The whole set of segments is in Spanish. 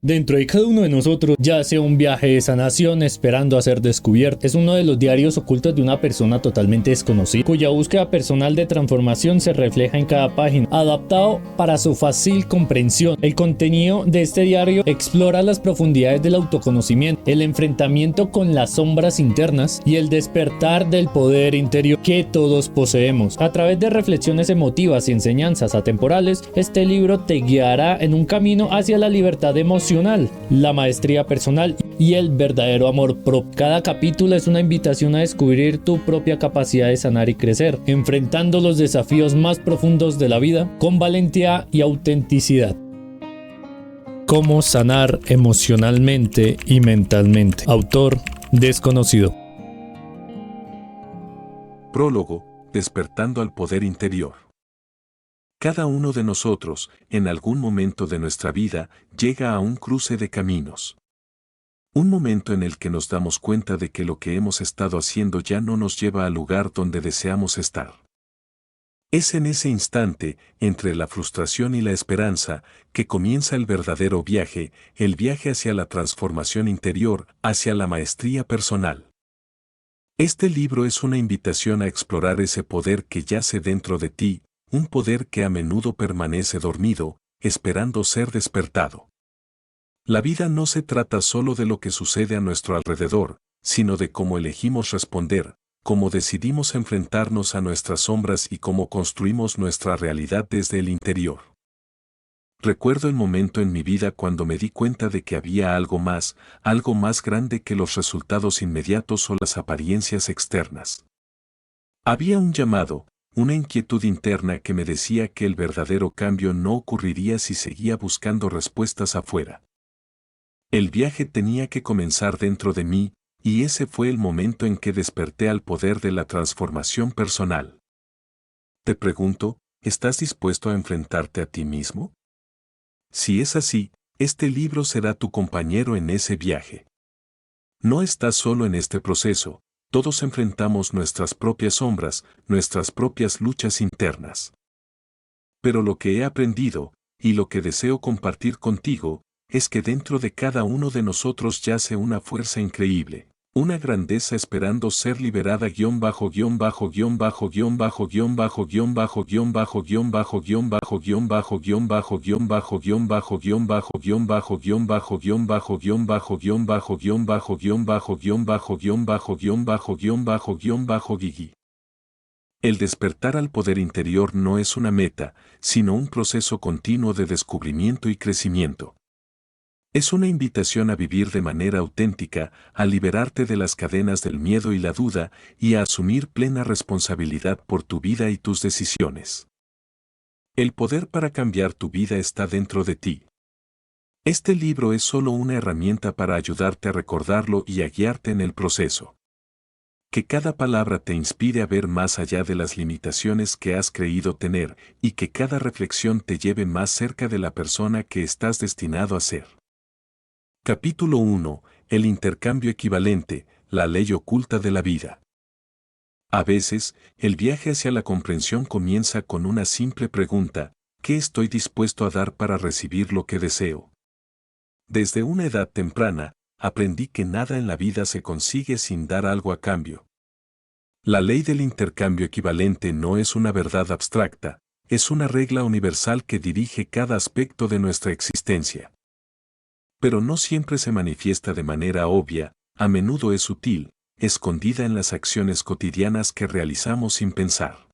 Dentro de cada uno de nosotros yace un viaje de sanación esperando a ser descubierto. Es uno de los diarios ocultos de una persona totalmente desconocida, cuya búsqueda personal de transformación se refleja en cada página, adaptado para su fácil comprensión. El contenido de este diario explora las profundidades del autoconocimiento, el enfrentamiento con las sombras internas y el despertar del poder interior que todos poseemos. A través de reflexiones emotivas y enseñanzas atemporales, este libro te guiará en un camino hacia la libertad emocional, la maestría personal y el verdadero amor propio. Cada capítulo es una invitación a descubrir tu propia capacidad de sanar y crecer, enfrentando los desafíos más profundos de la vida con valentía y autenticidad. Cómo sanar emocionalmente y mentalmente. Autor desconocido. Prólogo: Despertando al poder interior. Cada uno de nosotros, en algún momento de nuestra vida, llega a un cruce de caminos. Un momento en el que nos damos cuenta de que lo que hemos estado haciendo ya no nos lleva al lugar donde deseamos estar. Es en ese instante, entre la frustración y la esperanza, que comienza el verdadero viaje, el viaje hacia la transformación interior, hacia la maestría personal. Este libro es una invitación a explorar ese poder que yace dentro de ti, un poder que a menudo permanece dormido, esperando ser despertado. La vida no se trata solo de lo que sucede a nuestro alrededor, sino de cómo elegimos responder, cómo decidimos enfrentarnos a nuestras sombras y cómo construimos nuestra realidad desde el interior. Recuerdo el momento en mi vida cuando me di cuenta de que había algo más grande que los resultados inmediatos o las apariencias externas. Había un llamado, una inquietud interna que me decía que el verdadero cambio no ocurriría si seguía buscando respuestas afuera. El viaje tenía que comenzar dentro de mí, y ese fue el momento en que desperté al poder de la transformación personal. Te pregunto, ¿estás dispuesto a enfrentarte a ti mismo? Si es así, este libro será tu compañero en ese viaje. No estás solo en este proceso. Todos enfrentamos nuestras propias sombras, nuestras propias luchas internas. Pero lo que he aprendido, y lo que deseo compartir contigo, es que dentro de cada uno de nosotros yace una fuerza increíble, una grandeza esperando ser liberada bajo bajo bajo bajo bajo bajo bajo bajo bajo bajo bajo bajo bajo bajo bajo bajo bajo bajo gigi. El despertar al poder interior no es una meta, sino un proceso continuo de descubrimiento y crecimiento. Es una invitación a vivir de manera auténtica, a liberarte de las cadenas del miedo y la duda, y a asumir plena responsabilidad por tu vida y tus decisiones. El poder para cambiar tu vida está dentro de ti. Este libro es solo una herramienta para ayudarte a recordarlo y a guiarte en el proceso. Que cada palabra te inspire a ver más allá de las limitaciones que has creído tener, y que cada reflexión te lleve más cerca de la persona que estás destinado a ser. Capítulo 1. El intercambio equivalente, la ley oculta de la vida. A veces, el viaje hacia la comprensión comienza con una simple pregunta: ¿qué estoy dispuesto a dar para recibir lo que deseo? Desde una edad temprana, aprendí que nada en la vida se consigue sin dar algo a cambio. La ley del intercambio equivalente no es una verdad abstracta, es una regla universal que dirige cada aspecto de nuestra existencia. Pero no siempre se manifiesta de manera obvia, a menudo es sutil, escondida en las acciones cotidianas que realizamos sin pensar.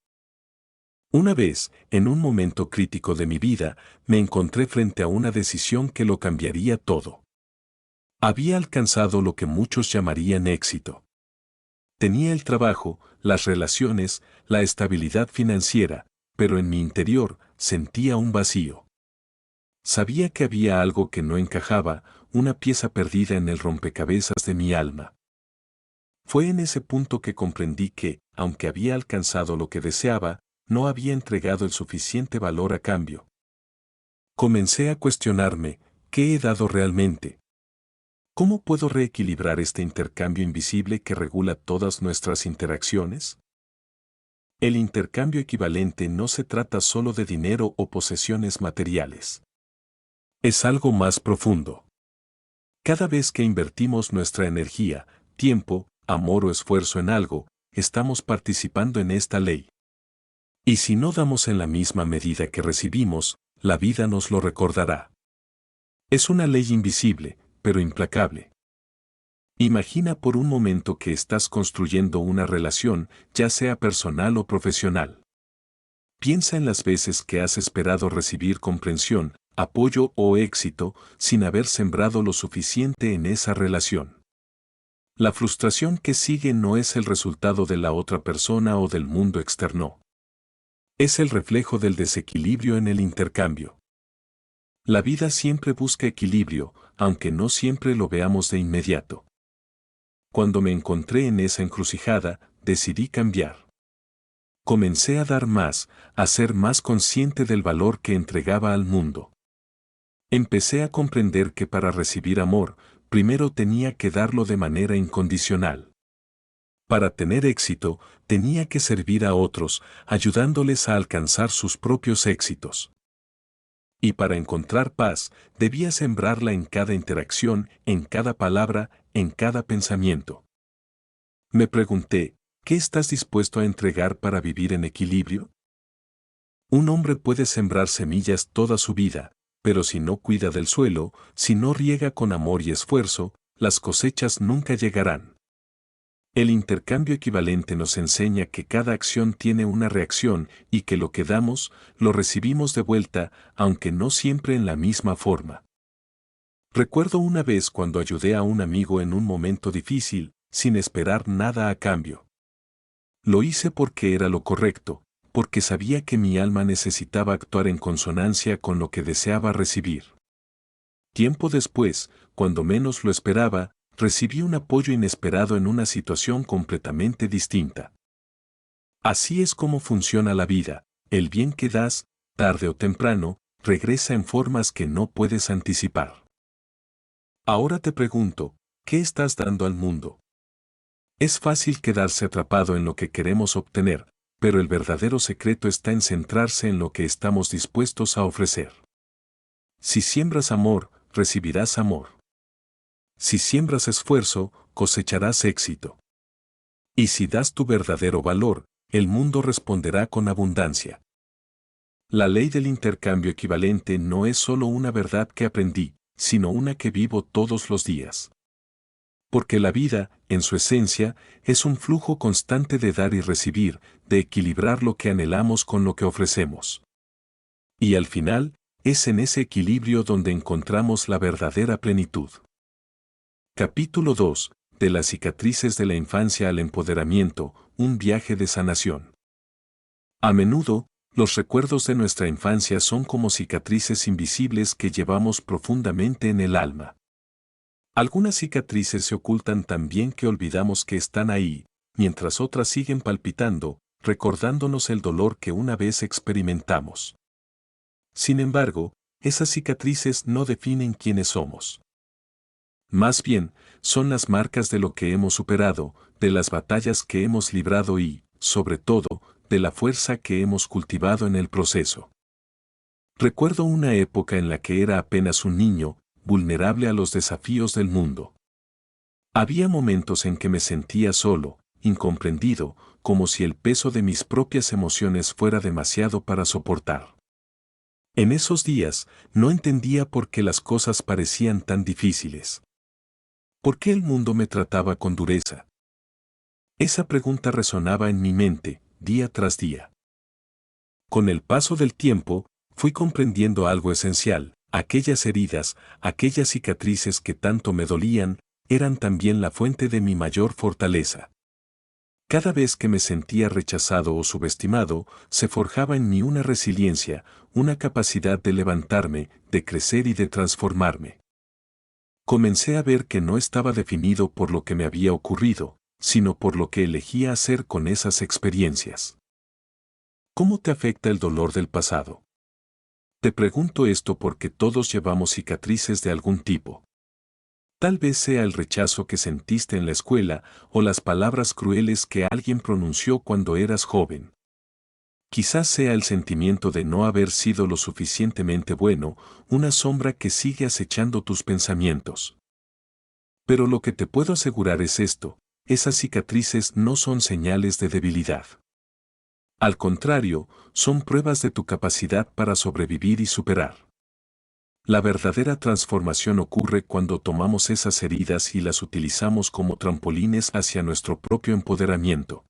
Una vez, en un momento crítico de mi vida, me encontré frente a una decisión que lo cambiaría todo. Había alcanzado lo que muchos llamarían éxito. Tenía el trabajo, las relaciones, la estabilidad financiera, pero en mi interior sentía un vacío. Sabía que había algo que no encajaba, una pieza perdida en el rompecabezas de mi alma. Fue en ese punto que comprendí que, aunque había alcanzado lo que deseaba, no había entregado el suficiente valor a cambio. Comencé a cuestionarme: ¿qué he dado realmente? ¿Cómo puedo reequilibrar este intercambio invisible que regula todas nuestras interacciones? El intercambio equivalente no se trata solo de dinero o posesiones materiales. Es algo más profundo. Cada vez que invertimos nuestra energía, tiempo, amor o esfuerzo en algo, estamos participando en esta ley. Y si no damos en la misma medida que recibimos, la vida nos lo recordará. Es una ley invisible, pero implacable. Imagina por un momento que estás construyendo una relación, ya sea personal o profesional. Piensa en las veces que has esperado recibir comprensión, apoyo o éxito sin haber sembrado lo suficiente en esa relación. La frustración que sigue no es el resultado de la otra persona o del mundo externo. Es el reflejo del desequilibrio en el intercambio. La vida siempre busca equilibrio, aunque no siempre lo veamos de inmediato. Cuando me encontré en esa encrucijada, decidí cambiar. Comencé a dar más, a ser más consciente del valor que entregaba al mundo. Empecé a comprender que para recibir amor, primero tenía que darlo de manera incondicional. Para tener éxito, tenía que servir a otros, ayudándoles a alcanzar sus propios éxitos. Y para encontrar paz, debía sembrarla en cada interacción, en cada palabra, en cada pensamiento. Me pregunté, ¿qué estás dispuesto a entregar para vivir en equilibrio? Un hombre puede sembrar semillas toda su vida, pero si no cuida del suelo, si no riega con amor y esfuerzo, las cosechas nunca llegarán. El intercambio equivalente nos enseña que cada acción tiene una reacción y que lo que damos, lo recibimos de vuelta, aunque no siempre en la misma forma. Recuerdo una vez cuando ayudé a un amigo en un momento difícil, sin esperar nada a cambio. Lo hice porque era lo correcto, porque sabía que mi alma necesitaba actuar en consonancia con lo que deseaba recibir. Tiempo después, cuando menos lo esperaba, recibí un apoyo inesperado en una situación completamente distinta. Así es como funciona la vida, el bien que das, tarde o temprano, regresa en formas que no puedes anticipar. Ahora te pregunto, ¿qué estás dando al mundo? Es fácil quedarse atrapado en lo que queremos obtener, pero el verdadero secreto está en centrarse en lo que estamos dispuestos a ofrecer. Si siembras amor, recibirás amor. Si siembras esfuerzo, cosecharás éxito. Y si das tu verdadero valor, el mundo responderá con abundancia. La ley del intercambio equivalente no es solo una verdad que aprendí, sino una que vivo todos los días. Porque la vida, en su esencia, es un flujo constante de dar y recibir, de equilibrar lo que anhelamos con lo que ofrecemos. Y al final, es en ese equilibrio donde encontramos la verdadera plenitud. Capítulo 2. De las cicatrices de la infancia al empoderamiento, un viaje de sanación. A menudo, los recuerdos de nuestra infancia son como cicatrices invisibles que llevamos profundamente en el alma. Algunas cicatrices se ocultan tan bien que olvidamos que están ahí, mientras otras siguen palpitando, recordándonos el dolor que una vez experimentamos. Sin embargo, esas cicatrices no definen quiénes somos. Más bien, son las marcas de lo que hemos superado, de las batallas que hemos librado y, sobre todo, de la fuerza que hemos cultivado en el proceso. Recuerdo una época en la que era apenas un niño, vulnerable a los desafíos del mundo. Había momentos en que me sentía solo, incomprendido, como si el peso de mis propias emociones fuera demasiado para soportar. En esos días, no entendía por qué las cosas parecían tan difíciles. ¿Por qué el mundo me trataba con dureza? Esa pregunta resonaba en mi mente, día tras día. Con el paso del tiempo, fui comprendiendo algo esencial. Aquellas heridas, aquellas cicatrices que tanto me dolían, eran también la fuente de mi mayor fortaleza. Cada vez que me sentía rechazado o subestimado, se forjaba en mí una resiliencia, una capacidad de levantarme, de crecer y de transformarme. Comencé a ver que no estaba definido por lo que me había ocurrido, sino por lo que elegía hacer con esas experiencias. ¿Cómo te afecta el dolor del pasado? Te pregunto esto porque todos llevamos cicatrices de algún tipo. Tal vez sea el rechazo que sentiste en la escuela o las palabras crueles que alguien pronunció cuando eras joven. Quizás sea el sentimiento de no haber sido lo suficientemente bueno, una sombra que sigue acechando tus pensamientos. Pero lo que te puedo asegurar es esto: esas cicatrices no son señales de debilidad. Al contrario, son pruebas de tu capacidad para sobrevivir y superar. La verdadera transformación ocurre cuando tomamos esas heridas y las utilizamos como trampolines hacia nuestro propio empoderamiento.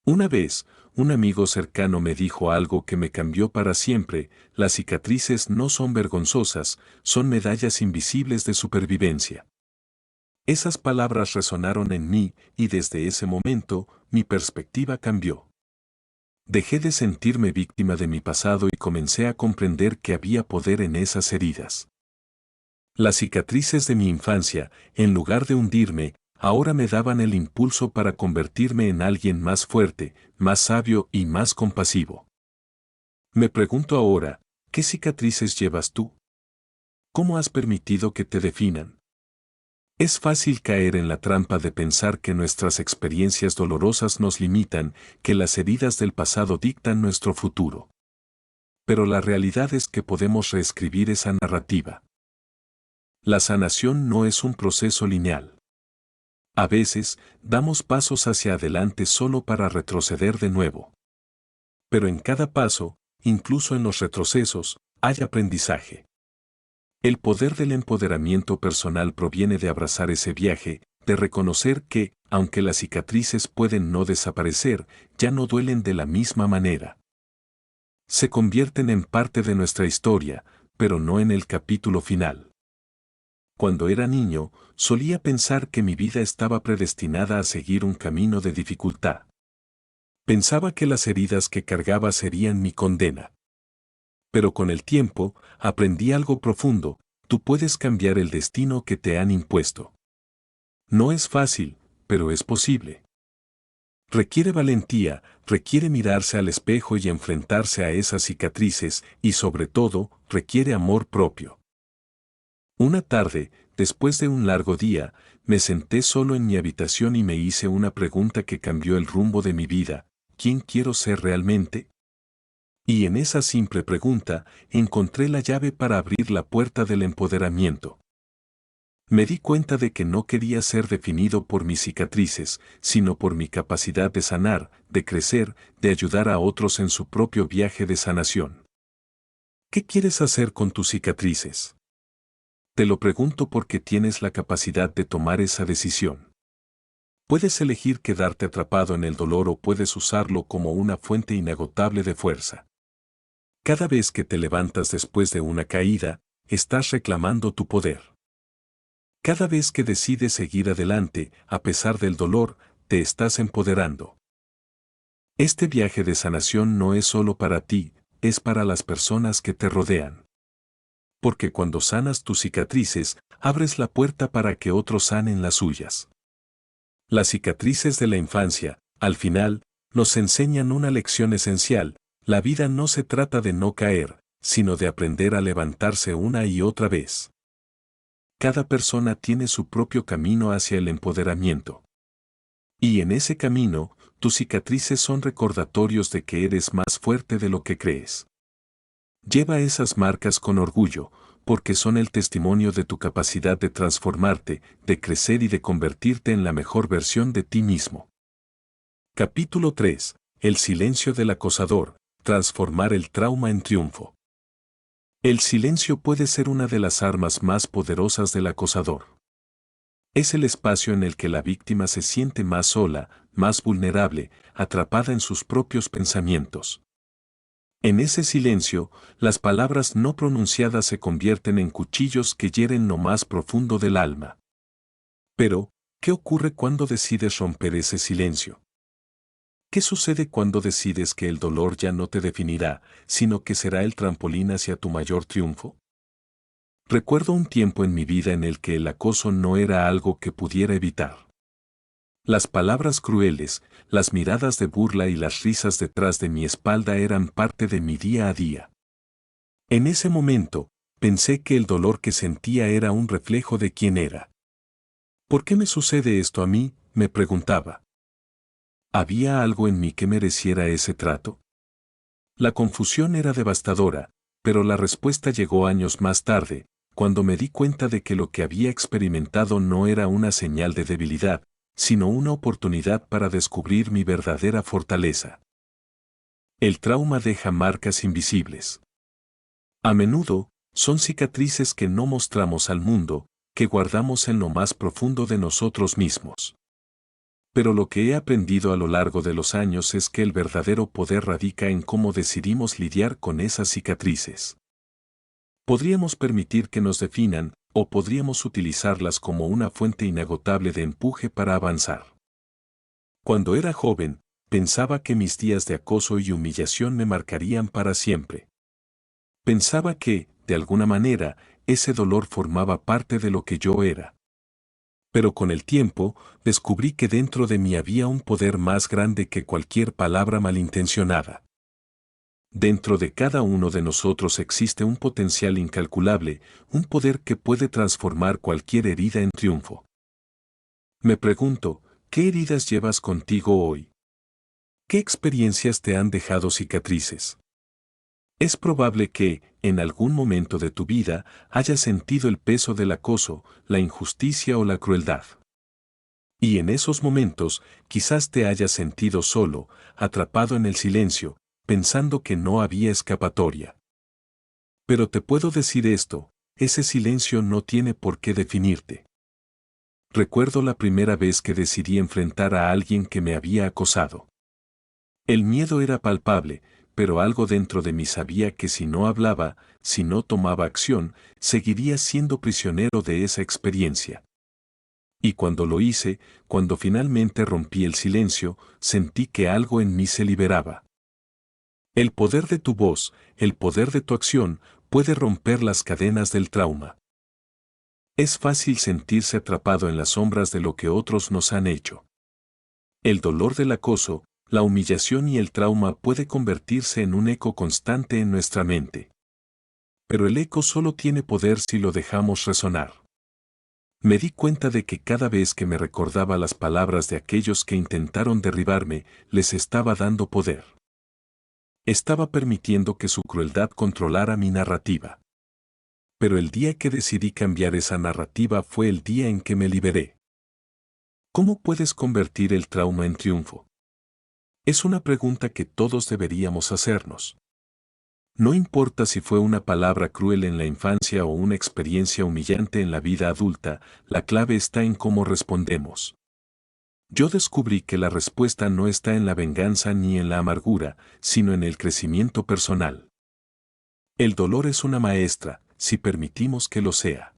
Una vez, un amigo cercano me dijo algo que me cambió para siempre: las cicatrices no son vergonzosas, son medallas invisibles de supervivencia. Esas palabras resonaron en mí y desde ese momento, mi perspectiva cambió. Dejé de sentirme víctima de mi pasado y comencé a comprender que había poder en esas heridas. Las cicatrices de mi infancia, en lugar de hundirme, ahora me daban el impulso para convertirme en alguien más fuerte, más sabio y más compasivo. Me pregunto ahora, ¿qué cicatrices llevas tú? ¿Cómo has permitido que te definan? Es fácil caer en la trampa de pensar que nuestras experiencias dolorosas nos limitan, que las heridas del pasado dictan nuestro futuro. Pero la realidad es que podemos reescribir esa narrativa. La sanación no es un proceso lineal. A veces, damos pasos hacia adelante solo para retroceder de nuevo. Pero en cada paso, incluso en los retrocesos, hay aprendizaje. El poder del empoderamiento personal proviene de abrazar ese viaje, de reconocer que, aunque las cicatrices pueden no desaparecer, ya no duelen de la misma manera. Se convierten en parte de nuestra historia, pero no en el capítulo final. Cuando era niño, solía pensar que mi vida estaba predestinada a seguir un camino de dificultad. Pensaba que las heridas que cargaba serían mi condena. Pero con el tiempo, aprendí algo profundo: tú puedes cambiar el destino que te han impuesto. No es fácil, pero es posible. Requiere valentía, requiere mirarse al espejo y enfrentarse a esas cicatrices, y sobre todo, requiere amor propio. Una tarde, después de un largo día, me senté solo en mi habitación y me hice una pregunta que cambió el rumbo de mi vida: ¿quién quiero ser realmente? Y en esa simple pregunta, encontré la llave para abrir la puerta del empoderamiento. Me di cuenta de que no quería ser definido por mis cicatrices, sino por mi capacidad de sanar, de crecer, de ayudar a otros en su propio viaje de sanación. ¿Qué quieres hacer con tus cicatrices? Te lo pregunto porque tienes la capacidad de tomar esa decisión. Puedes elegir quedarte atrapado en el dolor o puedes usarlo como una fuente inagotable de fuerza. Cada vez que te levantas después de una caída, estás reclamando tu poder. Cada vez que decides seguir adelante, a pesar del dolor, te estás empoderando. Este viaje de sanación no es solo para ti, es para las personas que te rodean. Porque cuando sanas tus cicatrices, abres la puerta para que otros sanen las suyas. Las cicatrices de la infancia, al final, nos enseñan una lección esencial: la vida no se trata de no caer, sino de aprender a levantarse una y otra vez. Cada persona tiene su propio camino hacia el empoderamiento. Y en ese camino, tus cicatrices son recordatorios de que eres más fuerte de lo que crees. Lleva esas marcas con orgullo, porque son el testimonio de tu capacidad de transformarte, de crecer y de convertirte en la mejor versión de ti mismo. Capítulo 3. El silencio del acosador: transformar el trauma en triunfo. El silencio puede ser una de las armas más poderosas del acosador. Es el espacio en el que la víctima se siente más sola, más vulnerable, atrapada en sus propios pensamientos. En ese silencio, las palabras no pronunciadas se convierten en cuchillos que hieren lo más profundo del alma. Pero, ¿qué ocurre cuando decides romper ese silencio? ¿Qué sucede cuando decides que el dolor ya no te definirá, sino que será el trampolín hacia tu mayor triunfo? Recuerdo un tiempo en mi vida en el que el acoso no era algo que pudiera evitar. Las palabras crueles, las miradas de burla y las risas detrás de mi espalda eran parte de mi día a día. En ese momento, pensé que el dolor que sentía era un reflejo de quién era. ¿Por qué me sucede esto a mí?, me preguntaba. ¿Había algo en mí que mereciera ese trato? La confusión era devastadora, pero la respuesta llegó años más tarde, cuando me di cuenta de que lo que había experimentado no era una señal de debilidad, sino una oportunidad para descubrir mi verdadera fortaleza. El trauma deja marcas invisibles. A menudo, son cicatrices que no mostramos al mundo, que guardamos en lo más profundo de nosotros mismos. Pero lo que he aprendido a lo largo de los años es que el verdadero poder radica en cómo decidimos lidiar con esas cicatrices. Podríamos permitir que nos definan, o podríamos utilizarlas como una fuente inagotable de empuje para avanzar. Cuando era joven, pensaba que mis días de acoso y humillación me marcarían para siempre. Pensaba que, de alguna manera, ese dolor formaba parte de lo que yo era. Pero con el tiempo, descubrí que dentro de mí había un poder más grande que cualquier palabra malintencionada. Dentro de cada uno de nosotros existe un potencial incalculable, un poder que puede transformar cualquier herida en triunfo. Me pregunto, ¿qué heridas llevas contigo hoy? ¿Qué experiencias te han dejado cicatrices? Es probable que, en algún momento de tu vida, hayas sentido el peso del acoso, la injusticia o la crueldad. Y en esos momentos, quizás te hayas sentido solo, atrapado en el silencio, pensando que no había escapatoria. Pero te puedo decir esto, ese silencio no tiene por qué definirte. Recuerdo la primera vez que decidí enfrentar a alguien que me había acosado. El miedo era palpable, pero algo dentro de mí sabía que si no hablaba, si no tomaba acción, seguiría siendo prisionero de esa experiencia. Y cuando lo hice, cuando finalmente rompí el silencio, sentí que algo en mí se liberaba. El poder de tu voz, el poder de tu acción, puede romper las cadenas del trauma. Es fácil sentirse atrapado en las sombras de lo que otros nos han hecho. El dolor del acoso, la humillación y el trauma puede convertirse en un eco constante en nuestra mente. Pero el eco solo tiene poder si lo dejamos resonar. Me di cuenta de que cada vez que me recordaba las palabras de aquellos que intentaron derribarme, les estaba dando poder. Estaba permitiendo que su crueldad controlara mi narrativa. Pero el día que decidí cambiar esa narrativa fue el día en que me liberé. ¿Cómo puedes convertir el trauma en triunfo? Es una pregunta que todos deberíamos hacernos. No importa si fue una palabra cruel en la infancia o una experiencia humillante en la vida adulta, la clave está en cómo respondemos. Yo descubrí que la respuesta no está en la venganza ni en la amargura, sino en el crecimiento personal. El dolor es una maestra, si permitimos que lo sea.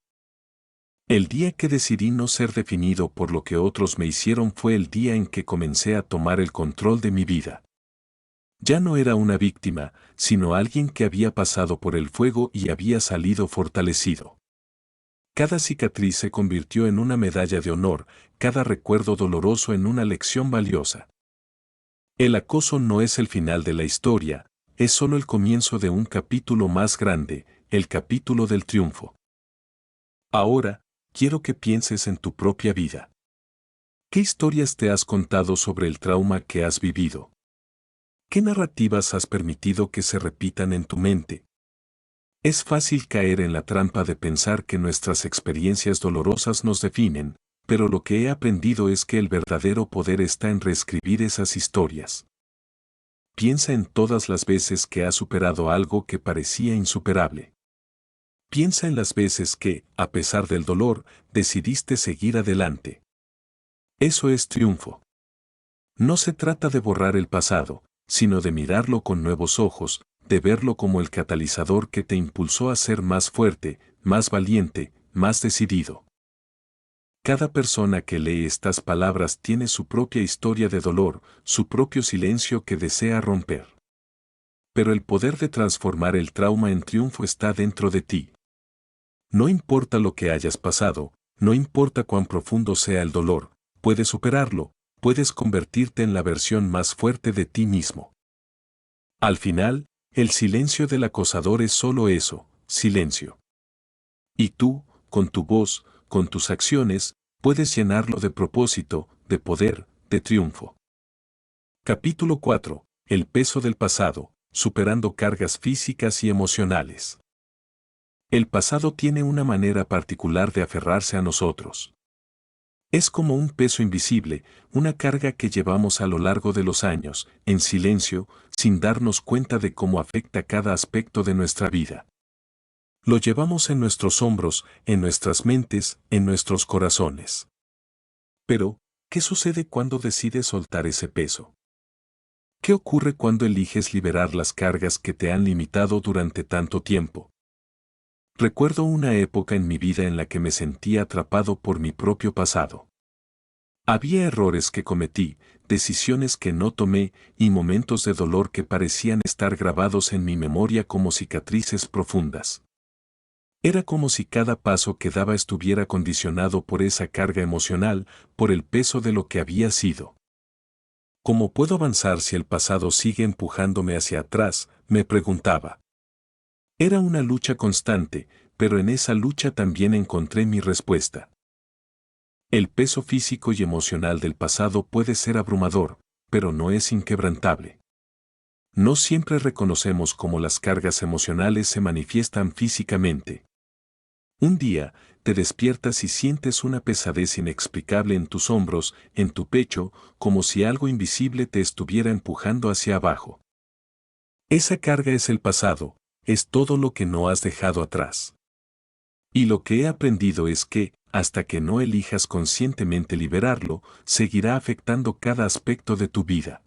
El día que decidí no ser definido por lo que otros me hicieron fue el día en que comencé a tomar el control de mi vida. Ya no era una víctima, sino alguien que había pasado por el fuego y había salido fortalecido. Cada cicatriz se convirtió en una medalla de honor, cada recuerdo doloroso en una lección valiosa. El acoso no es el final de la historia, es solo el comienzo de un capítulo más grande, el capítulo del triunfo. Ahora, quiero que pienses en tu propia vida. ¿Qué historias te has contado sobre el trauma que has vivido? ¿Qué narrativas has permitido que se repitan en tu mente? Es fácil caer en la trampa de pensar que nuestras experiencias dolorosas nos definen, pero lo que he aprendido es que el verdadero poder está en reescribir esas historias. Piensa en todas las veces que has superado algo que parecía insuperable. Piensa en las veces que, a pesar del dolor, decidiste seguir adelante. Eso es triunfo. No se trata de borrar el pasado, sino de mirarlo con nuevos ojos, de verlo como el catalizador que te impulsó a ser más fuerte, más valiente, más decidido. Cada persona que lee estas palabras tiene su propia historia de dolor, su propio silencio que desea romper. Pero el poder de transformar el trauma en triunfo está dentro de ti. No importa lo que hayas pasado, no importa cuán profundo sea el dolor, puedes superarlo, puedes convertirte en la versión más fuerte de ti mismo. Al final, el silencio del acosador es solo eso, silencio. Y tú, con tu voz, con tus acciones, puedes llenarlo de propósito, de poder, de triunfo. Capítulo 4. El peso del pasado, superando cargas físicas y emocionales. El pasado tiene una manera particular de aferrarse a nosotros. Es como un peso invisible, una carga que llevamos a lo largo de los años, en silencio, sin darnos cuenta de cómo afecta cada aspecto de nuestra vida. Lo llevamos en nuestros hombros, en nuestras mentes, en nuestros corazones. Pero, ¿qué sucede cuando decides soltar ese peso? ¿Qué ocurre cuando eliges liberar las cargas que te han limitado durante tanto tiempo? Recuerdo una época en mi vida en la que me sentía atrapado por mi propio pasado. Había errores que cometí, decisiones que no tomé y momentos de dolor que parecían estar grabados en mi memoria como cicatrices profundas. Era como si cada paso que daba estuviera condicionado por esa carga emocional, por el peso de lo que había sido. ¿Cómo puedo avanzar si el pasado sigue empujándome hacia atrás?, me preguntaba. Era una lucha constante, pero en esa lucha también encontré mi respuesta. El peso físico y emocional del pasado puede ser abrumador, pero no es inquebrantable. No siempre reconocemos cómo las cargas emocionales se manifiestan físicamente. Un día, te despiertas y sientes una pesadez inexplicable en tus hombros, en tu pecho, como si algo invisible te estuviera empujando hacia abajo. Esa carga es el pasado, es todo lo que no has dejado atrás. Y lo que he aprendido es que, hasta que no elijas conscientemente liberarlo, seguirá afectando cada aspecto de tu vida.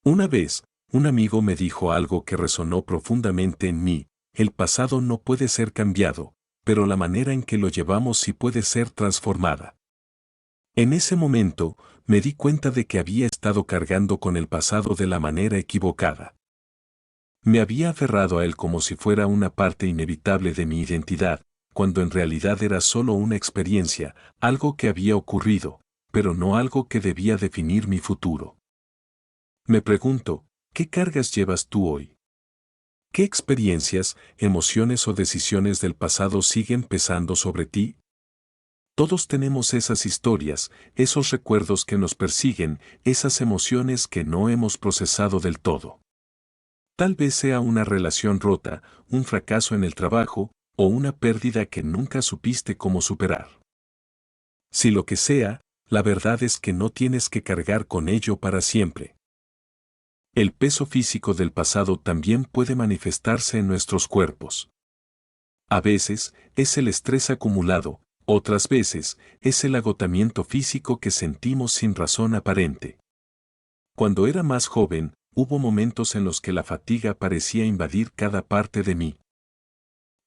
Una vez, un amigo me dijo algo que resonó profundamente en mí: el pasado no puede ser cambiado, pero la manera en que lo llevamos sí puede ser transformada. En ese momento, me di cuenta de que había estado cargando con el pasado de la manera equivocada. Me había aferrado a él como si fuera una parte inevitable de mi identidad, cuando en realidad era solo una experiencia, algo que había ocurrido, pero no algo que debía definir mi futuro. Me pregunto, ¿qué cargas llevas tú hoy? ¿Qué experiencias, emociones o decisiones del pasado siguen pesando sobre ti? Todos tenemos esas historias, esos recuerdos que nos persiguen, esas emociones que no hemos procesado del todo. Tal vez sea una relación rota, un fracaso en el trabajo, o una pérdida que nunca supiste cómo superar. Si lo que sea, la verdad es que no tienes que cargar con ello para siempre. El peso físico del pasado también puede manifestarse en nuestros cuerpos. A veces, es el estrés acumulado, otras veces, es el agotamiento físico que sentimos sin razón aparente. Cuando era más joven, hubo momentos en los que la fatiga parecía invadir cada parte de mí.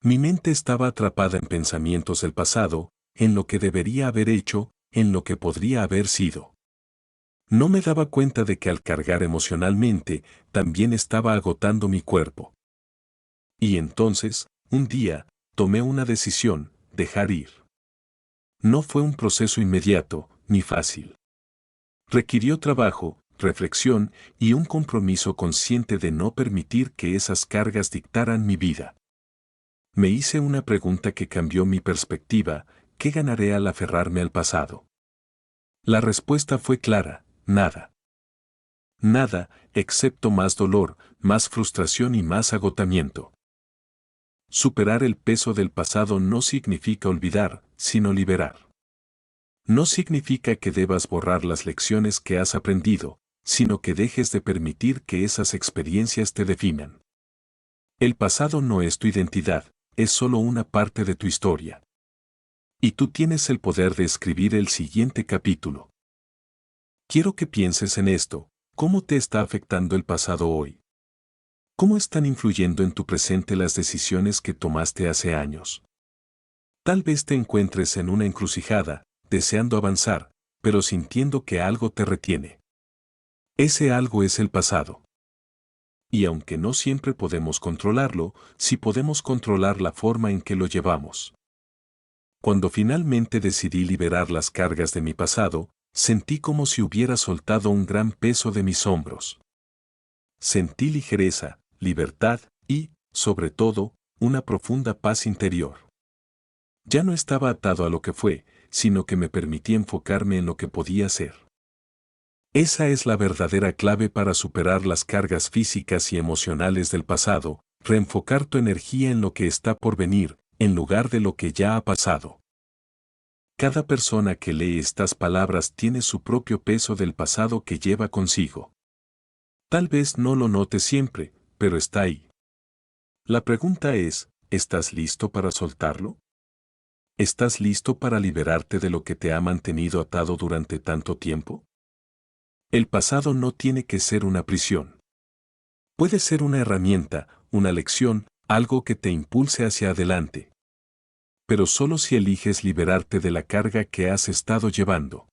Mi mente estaba atrapada en pensamientos del pasado, en lo que debería haber hecho, en lo que podría haber sido. No me daba cuenta de que al cargar emocionalmente, también estaba agotando mi cuerpo. Y entonces, un día, tomé una decisión: dejar ir. No fue un proceso inmediato, ni fácil. Requirió trabajo, reflexión y un compromiso consciente de no permitir que esas cargas dictaran mi vida. Me hice una pregunta que cambió mi perspectiva: ¿qué ganaré al aferrarme al pasado? La respuesta fue clara: nada. Nada, excepto más dolor, más frustración y más agotamiento. Superar el peso del pasado no significa olvidar, sino liberar. No significa que debas borrar las lecciones que has aprendido, sino que dejes de permitir que esas experiencias te definan. El pasado no es tu identidad, es solo una parte de tu historia. Y tú tienes el poder de escribir el siguiente capítulo. Quiero que pienses en esto: ¿cómo te está afectando el pasado hoy? ¿Cómo están influyendo en tu presente las decisiones que tomaste hace años? Tal vez te encuentres en una encrucijada, deseando avanzar, pero sintiendo que algo te retiene. Ese algo es el pasado. Y aunque no siempre podemos controlarlo, sí podemos controlar la forma en que lo llevamos. Cuando finalmente decidí liberar las cargas de mi pasado, sentí como si hubiera soltado un gran peso de mis hombros. Sentí ligereza, libertad y, sobre todo, una profunda paz interior. Ya no estaba atado a lo que fue, sino que me permití enfocarme en lo que podía ser. Esa es la verdadera clave para superar las cargas físicas y emocionales del pasado: Reenfocar tu energía en lo que está por venir, en lugar de lo que ya ha pasado. Cada persona que lee estas palabras tiene su propio peso del pasado que lleva consigo. Tal vez no lo notes siempre, pero está ahí. La pregunta es, ¿estás listo para soltarlo? ¿Estás listo para liberarte de lo que te ha mantenido atado durante tanto tiempo? El pasado no tiene que ser una prisión. Puede ser una herramienta, una lección, algo que te impulse hacia adelante. Pero solo si eliges liberarte de la carga que has estado llevando.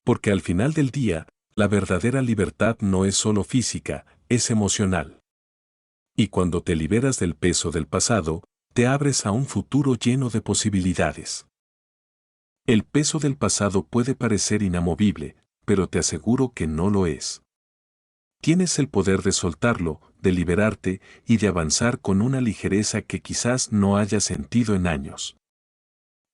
Porque al final del día, la verdadera libertad no es solo física, es emocional. Y cuando te liberas del peso del pasado, te abres a un futuro lleno de posibilidades. El peso del pasado puede parecer inamovible, pero te aseguro que no lo es. Tienes el poder de soltarlo, de liberarte y de avanzar con una ligereza que quizás no hayas sentido en años.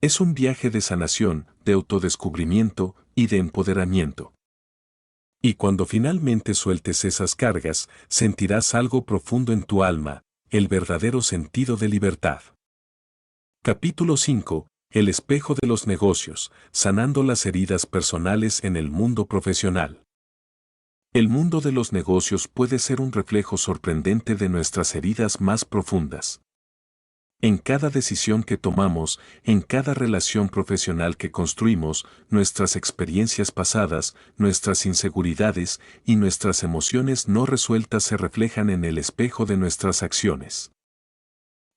Es un viaje de sanación, de autodescubrimiento y de empoderamiento. Y cuando finalmente sueltes esas cargas, sentirás algo profundo en tu alma, el verdadero sentido de libertad. Capítulo 5. El espejo de los negocios, sanando las heridas personales en el mundo profesional. El mundo de los negocios puede ser un reflejo sorprendente de nuestras heridas más profundas. En cada decisión que tomamos, en cada relación profesional que construimos, nuestras experiencias pasadas, nuestras inseguridades y nuestras emociones no resueltas se reflejan en el espejo de nuestras acciones.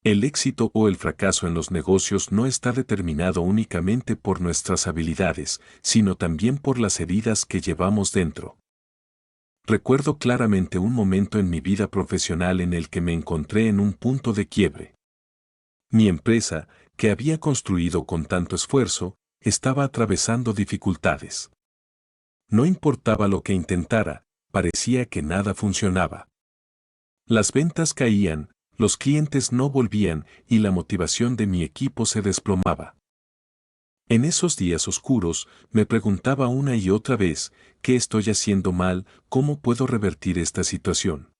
El éxito o el fracaso en los negocios no está determinado únicamente por nuestras habilidades, sino también por las heridas que llevamos dentro. Recuerdo claramente un momento en mi vida profesional en el que me encontré en un punto de quiebre. Mi empresa, que había construido con tanto esfuerzo, estaba atravesando dificultades. No importaba lo que intentara, parecía que nada funcionaba. Las ventas caían, los clientes no volvían y la motivación de mi equipo se desplomaba. En esos días oscuros, me preguntaba una y otra vez, ¿qué estoy haciendo mal? ¿Cómo puedo revertir esta situación?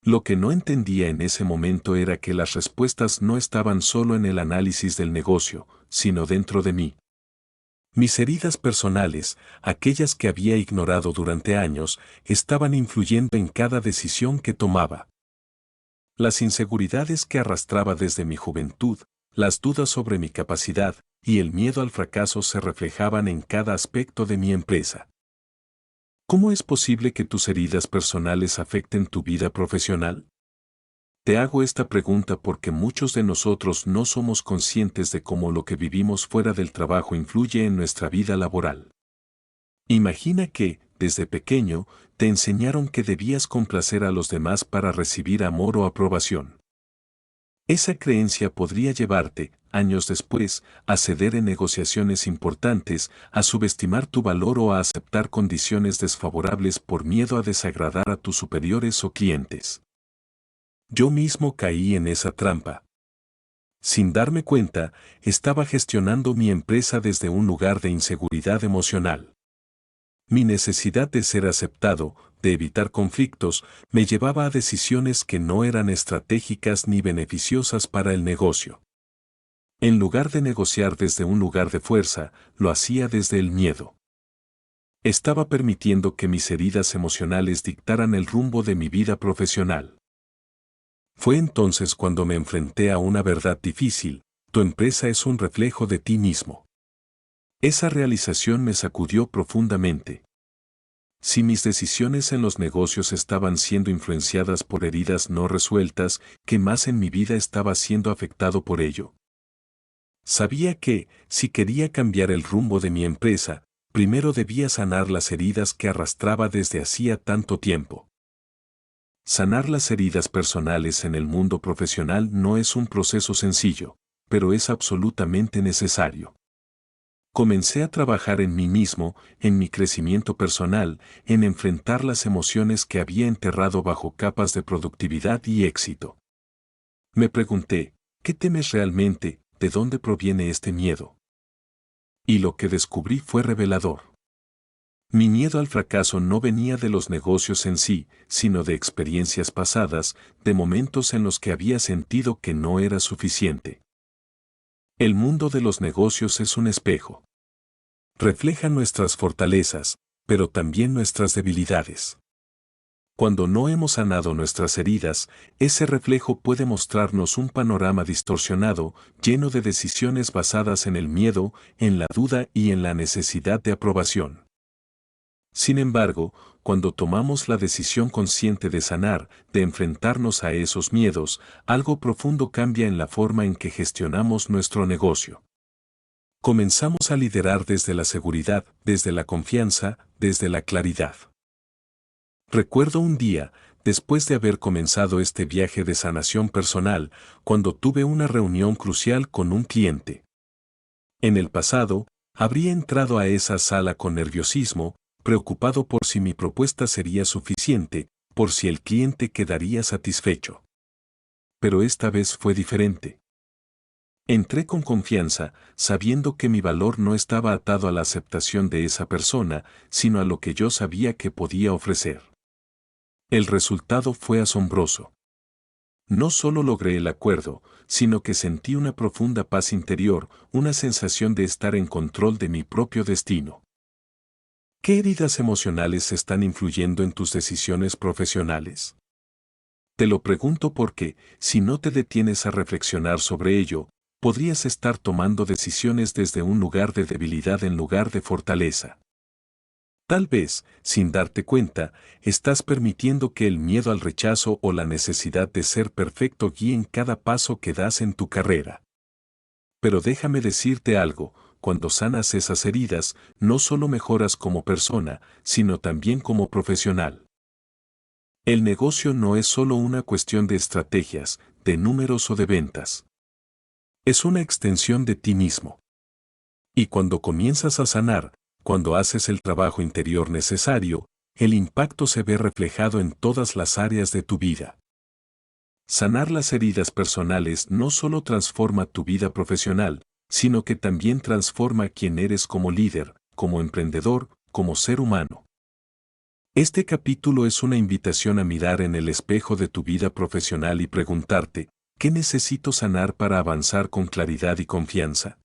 Lo que no entendía en ese momento era que las respuestas no estaban solo en el análisis del negocio, sino dentro de mí. Mis heridas personales, aquellas que había ignorado durante años, estaban influyendo en cada decisión que tomaba. Las inseguridades que arrastraba desde mi juventud, las dudas sobre mi capacidad y el miedo al fracaso se reflejaban en cada aspecto de mi empresa. ¿Cómo es posible que tus heridas personales afecten tu vida profesional? Te hago esta pregunta porque muchos de nosotros no somos conscientes de cómo lo que vivimos fuera del trabajo influye en nuestra vida laboral. Imagina que, desde pequeño, te enseñaron que debías complacer a los demás para recibir amor o aprobación. Esa creencia podría llevarte, años después, a ceder en negociaciones importantes, a subestimar tu valor o a aceptar condiciones desfavorables por miedo a desagradar a tus superiores o clientes. Yo mismo caí en esa trampa. Sin darme cuenta, estaba gestionando mi empresa desde un lugar de inseguridad emocional. Mi necesidad de ser aceptado, de evitar conflictos, me llevaba a decisiones que no eran estratégicas ni beneficiosas para el negocio. En lugar de negociar desde un lugar de fuerza, lo hacía desde el miedo. Estaba permitiendo que mis heridas emocionales dictaran el rumbo de mi vida profesional. Fue entonces cuando me enfrenté a una verdad difícil: tu empresa es un reflejo de ti mismo. Esa realización me sacudió profundamente. Si mis decisiones en los negocios estaban siendo influenciadas por heridas no resueltas, ¿qué más en mi vida estaba siendo afectado por ello? Sabía que, si quería cambiar el rumbo de mi empresa, primero debía sanar las heridas que arrastraba desde hacía tanto tiempo. Sanar las heridas personales en el mundo profesional no es un proceso sencillo, pero es absolutamente necesario. Comencé a trabajar en mí mismo, en mi crecimiento personal, en enfrentar las emociones que había enterrado bajo capas de productividad y éxito. Me pregunté, ¿qué temes realmente? ¿De dónde proviene este miedo? Y lo que descubrí fue revelador. Mi miedo al fracaso no venía de los negocios en sí, sino de experiencias pasadas, de momentos en los que había sentido que no era suficiente. El mundo de los negocios es un espejo. Refleja nuestras fortalezas, pero también nuestras debilidades. Cuando no hemos sanado nuestras heridas, ese reflejo puede mostrarnos un panorama distorsionado, lleno de decisiones basadas en el miedo, en la duda y en la necesidad de aprobación. Sin embargo, cuando tomamos la decisión consciente de sanar, de enfrentarnos a esos miedos, algo profundo cambia en la forma en que gestionamos nuestro negocio. Comenzamos a liderar desde la seguridad, desde la confianza, desde la claridad. Recuerdo un día, después de haber comenzado este viaje de sanación personal, cuando tuve una reunión crucial con un cliente. En el pasado, habría entrado a esa sala con nerviosismo, preocupado por si mi propuesta sería suficiente, por si el cliente quedaría satisfecho. Pero esta vez fue diferente. Entré con confianza, sabiendo que mi valor no estaba atado a la aceptación de esa persona, sino a lo que yo sabía que podía ofrecer. El resultado fue asombroso. No solo logré el acuerdo, sino que sentí una profunda paz interior, una sensación de estar en control de mi propio destino. ¿Qué heridas emocionales están influyendo en tus decisiones profesionales? Te lo pregunto porque, si no te detienes a reflexionar sobre ello, podrías estar tomando decisiones desde un lugar de debilidad en lugar de fortaleza. Tal vez, sin darte cuenta, estás permitiendo que el miedo al rechazo o la necesidad de ser perfecto guíen cada paso que das en tu carrera. Pero déjame decirte algo, cuando sanas esas heridas, no solo mejoras como persona, sino también como profesional. El negocio no es solo una cuestión de estrategias, de números o de ventas. Es una extensión de ti mismo. Y cuando comienzas a sanar, cuando haces el trabajo interior necesario, el impacto se ve reflejado en todas las áreas de tu vida. Sanar las heridas personales no solo transforma tu vida profesional, sino que también transforma quién eres como líder, como emprendedor, como ser humano. Este capítulo es una invitación a mirar en el espejo de tu vida profesional y preguntarte, ¿qué necesito sanar para avanzar con claridad y confianza?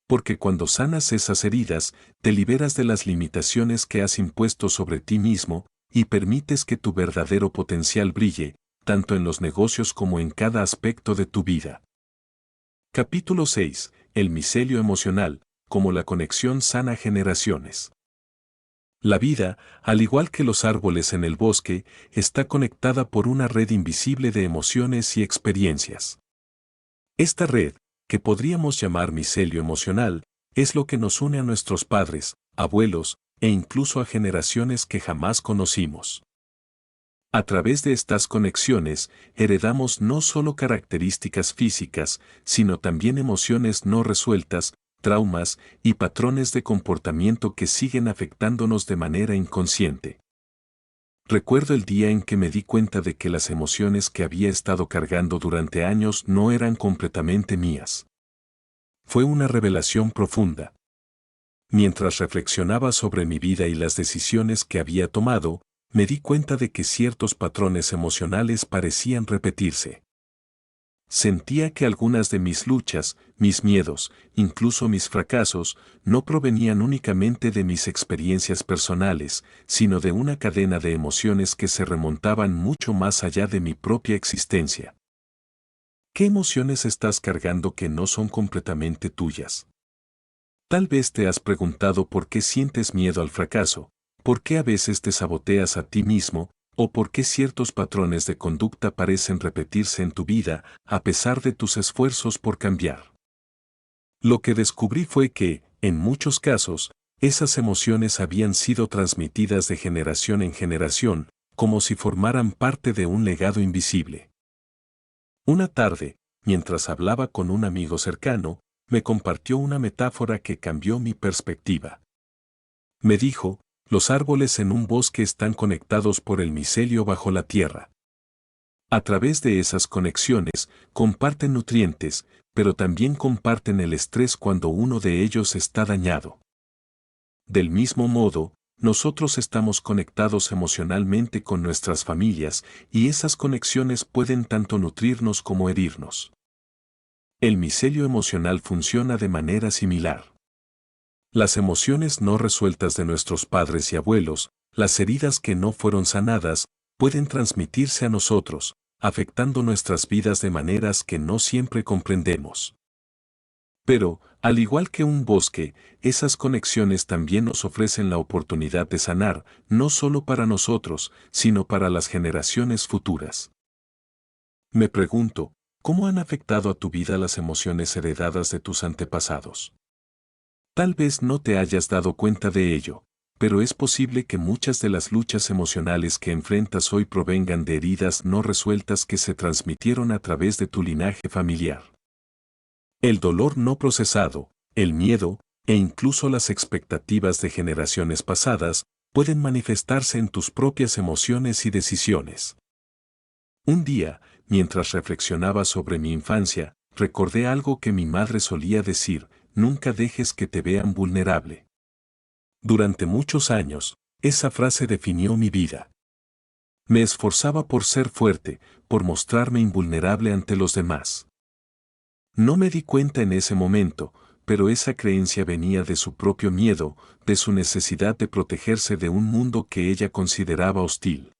Porque cuando sanas esas heridas, te liberas de las limitaciones que has impuesto sobre ti mismo y permites que tu verdadero potencial brille, tanto en los negocios como en cada aspecto de tu vida. Capítulo 6. El micelio emocional, como la conexión sana generaciones. La vida, al igual que los árboles en el bosque, está conectada por una red invisible de emociones y experiencias. Esta red, que podríamos llamar micelio emocional, es lo que nos une a nuestros padres, abuelos, e incluso a generaciones que jamás conocimos. A través de estas conexiones, heredamos no solo características físicas, sino también emociones no resueltas, traumas y patrones de comportamiento que siguen afectándonos de manera inconsciente. Recuerdo el día en que me di cuenta de que las emociones que había estado cargando durante años no eran completamente mías. Fue una revelación profunda. Mientras reflexionaba sobre mi vida y las decisiones que había tomado, me di cuenta de que ciertos patrones emocionales parecían repetirse. Sentía que algunas de mis luchas, mis miedos, incluso mis fracasos, no provenían únicamente de mis experiencias personales, sino de una cadena de emociones que se remontaban mucho más allá de mi propia existencia. ¿Qué emociones estás cargando que no son completamente tuyas? Tal vez te has preguntado por qué sientes miedo al fracaso, por qué a veces te saboteas a ti mismo, o por qué ciertos patrones de conducta parecen repetirse en tu vida a pesar de tus esfuerzos por cambiar. Lo que descubrí fue que, en muchos casos, esas emociones habían sido transmitidas de generación en generación, como si formaran parte de un legado invisible. Una tarde, mientras hablaba con un amigo cercano, me compartió una metáfora que cambió mi perspectiva. Me dijo, los árboles en un bosque están conectados por el micelio bajo la tierra. A través de esas conexiones, comparten nutrientes, pero también comparten el estrés cuando uno de ellos está dañado. Del mismo modo, nosotros estamos conectados emocionalmente con nuestras familias y esas conexiones pueden tanto nutrirnos como herirnos. El micelio emocional funciona de manera similar. Las emociones no resueltas de nuestros padres y abuelos, las heridas que no fueron sanadas, pueden transmitirse a nosotros, afectando nuestras vidas de maneras que no siempre comprendemos. Pero, al igual que un bosque, esas conexiones también nos ofrecen la oportunidad de sanar, no solo para nosotros, sino para las generaciones futuras. Me pregunto, ¿cómo han afectado a tu vida las emociones heredadas de tus antepasados? Tal vez no te hayas dado cuenta de ello, pero es posible que muchas de las luchas emocionales que enfrentas hoy provengan de heridas no resueltas que se transmitieron a través de tu linaje familiar. El dolor no procesado, el miedo, e incluso las expectativas de generaciones pasadas, pueden manifestarse en tus propias emociones y decisiones. Un día, mientras reflexionaba sobre mi infancia, recordé algo que mi madre solía decir: nunca dejes que te vean vulnerable. Durante muchos años, esa frase definió mi vida. Me esforzaba por ser fuerte, por mostrarme invulnerable ante los demás. No me di cuenta en ese momento, pero esa creencia venía de su propio miedo, de su necesidad de protegerse de un mundo que ella consideraba hostil.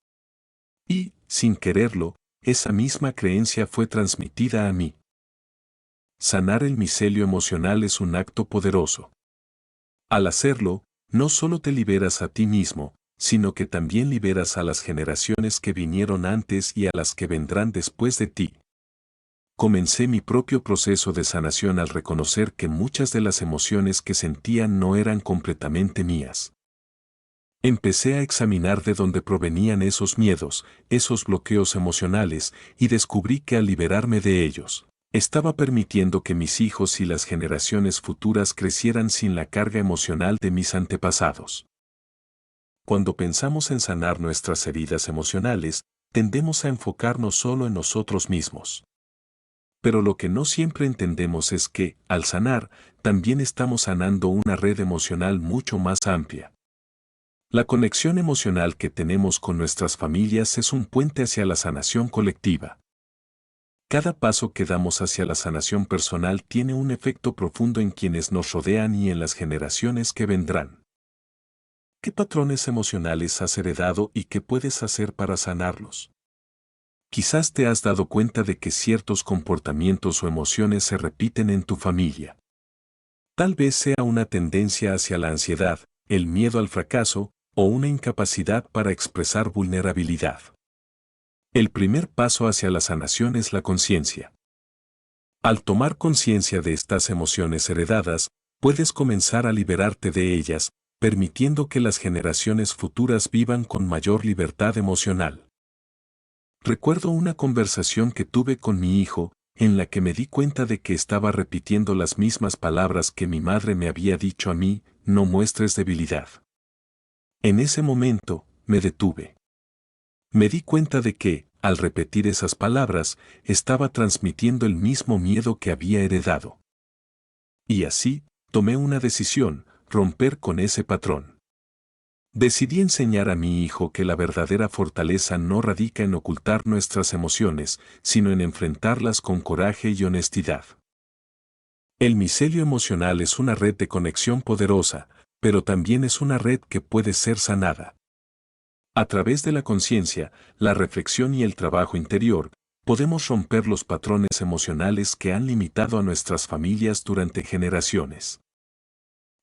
Y, sin quererlo, esa misma creencia fue transmitida a mí. Sanar el micelio emocional es un acto poderoso. Al hacerlo, no solo te liberas a ti mismo, sino que también liberas a las generaciones que vinieron antes y a las que vendrán después de ti. Comencé mi propio proceso de sanación al reconocer que muchas de las emociones que sentía no eran completamente mías. Empecé a examinar de dónde provenían esos miedos, esos bloqueos emocionales, y descubrí que al liberarme de ellos, estaba permitiendo que mis hijos y las generaciones futuras crecieran sin la carga emocional de mis antepasados. Cuando pensamos en sanar nuestras heridas emocionales, tendemos a enfocarnos solo en nosotros mismos. Pero lo que no siempre entendemos es que, al sanar, también estamos sanando una red emocional mucho más amplia. La conexión emocional que tenemos con nuestras familias es un puente hacia la sanación colectiva. Cada paso que damos hacia la sanación personal tiene un efecto profundo en quienes nos rodean y en las generaciones que vendrán. ¿Qué patrones emocionales has heredado y qué puedes hacer para sanarlos? Quizás te has dado cuenta de que ciertos comportamientos o emociones se repiten en tu familia. Tal vez sea una tendencia hacia la ansiedad, el miedo al fracaso, o una incapacidad para expresar vulnerabilidad. El primer paso hacia la sanación es la conciencia. Al tomar conciencia de estas emociones heredadas, puedes comenzar a liberarte de ellas, permitiendo que las generaciones futuras vivan con mayor libertad emocional. Recuerdo una conversación que tuve con mi hijo, en la que me di cuenta de que estaba repitiendo las mismas palabras que mi madre me había dicho a mí: no muestres debilidad. En ese momento, me detuve. Me di cuenta de que, al repetir esas palabras, estaba transmitiendo el mismo miedo que había heredado. Y así, tomé una decisión: romper con ese patrón. Decidí enseñar a mi hijo que la verdadera fortaleza no radica en ocultar nuestras emociones, sino en enfrentarlas con coraje y honestidad. El micelio emocional es una red de conexión poderosa, pero también es una red que puede ser sanada. A través de la conciencia, la reflexión y el trabajo interior, podemos romper los patrones emocionales que han limitado a nuestras familias durante generaciones.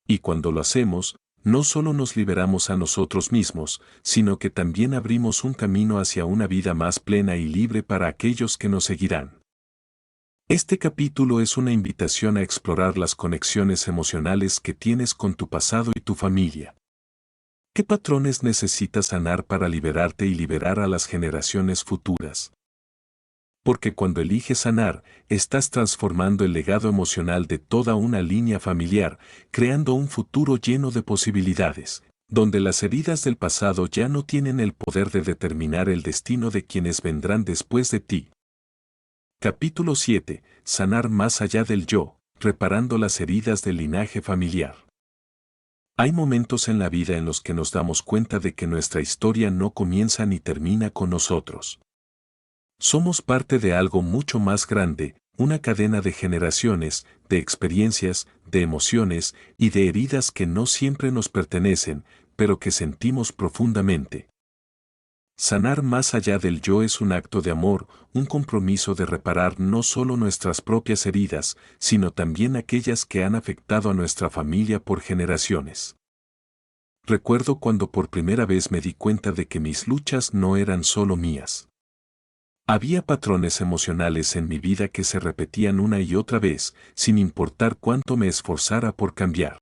Y cuando lo hacemos, no solo nos liberamos a nosotros mismos, sino que también abrimos un camino hacia una vida más plena y libre para aquellos que nos seguirán. Este capítulo es una invitación a explorar las conexiones emocionales que tienes con tu pasado y tu familia. ¿Qué patrones necesitas sanar para liberarte y liberar a las generaciones futuras? Porque cuando eliges sanar, estás transformando el legado emocional de toda una línea familiar, creando un futuro lleno de posibilidades, donde las heridas del pasado ya no tienen el poder de determinar el destino de quienes vendrán después de ti. Capítulo 7. Sanar más allá del yo, reparando las heridas del linaje familiar. Hay momentos en la vida en los que nos damos cuenta de que nuestra historia no comienza ni termina con nosotros. Somos parte de algo mucho más grande, una cadena de generaciones, de experiencias, de emociones y de heridas que no siempre nos pertenecen, pero que sentimos profundamente. Sanar más allá del yo es un acto de amor, un compromiso de reparar no solo nuestras propias heridas, sino también aquellas que han afectado a nuestra familia por generaciones. Recuerdo cuando por primera vez me di cuenta de que mis luchas no eran solo mías. Había patrones emocionales en mi vida que se repetían una y otra vez, sin importar cuánto me esforzara por cambiar.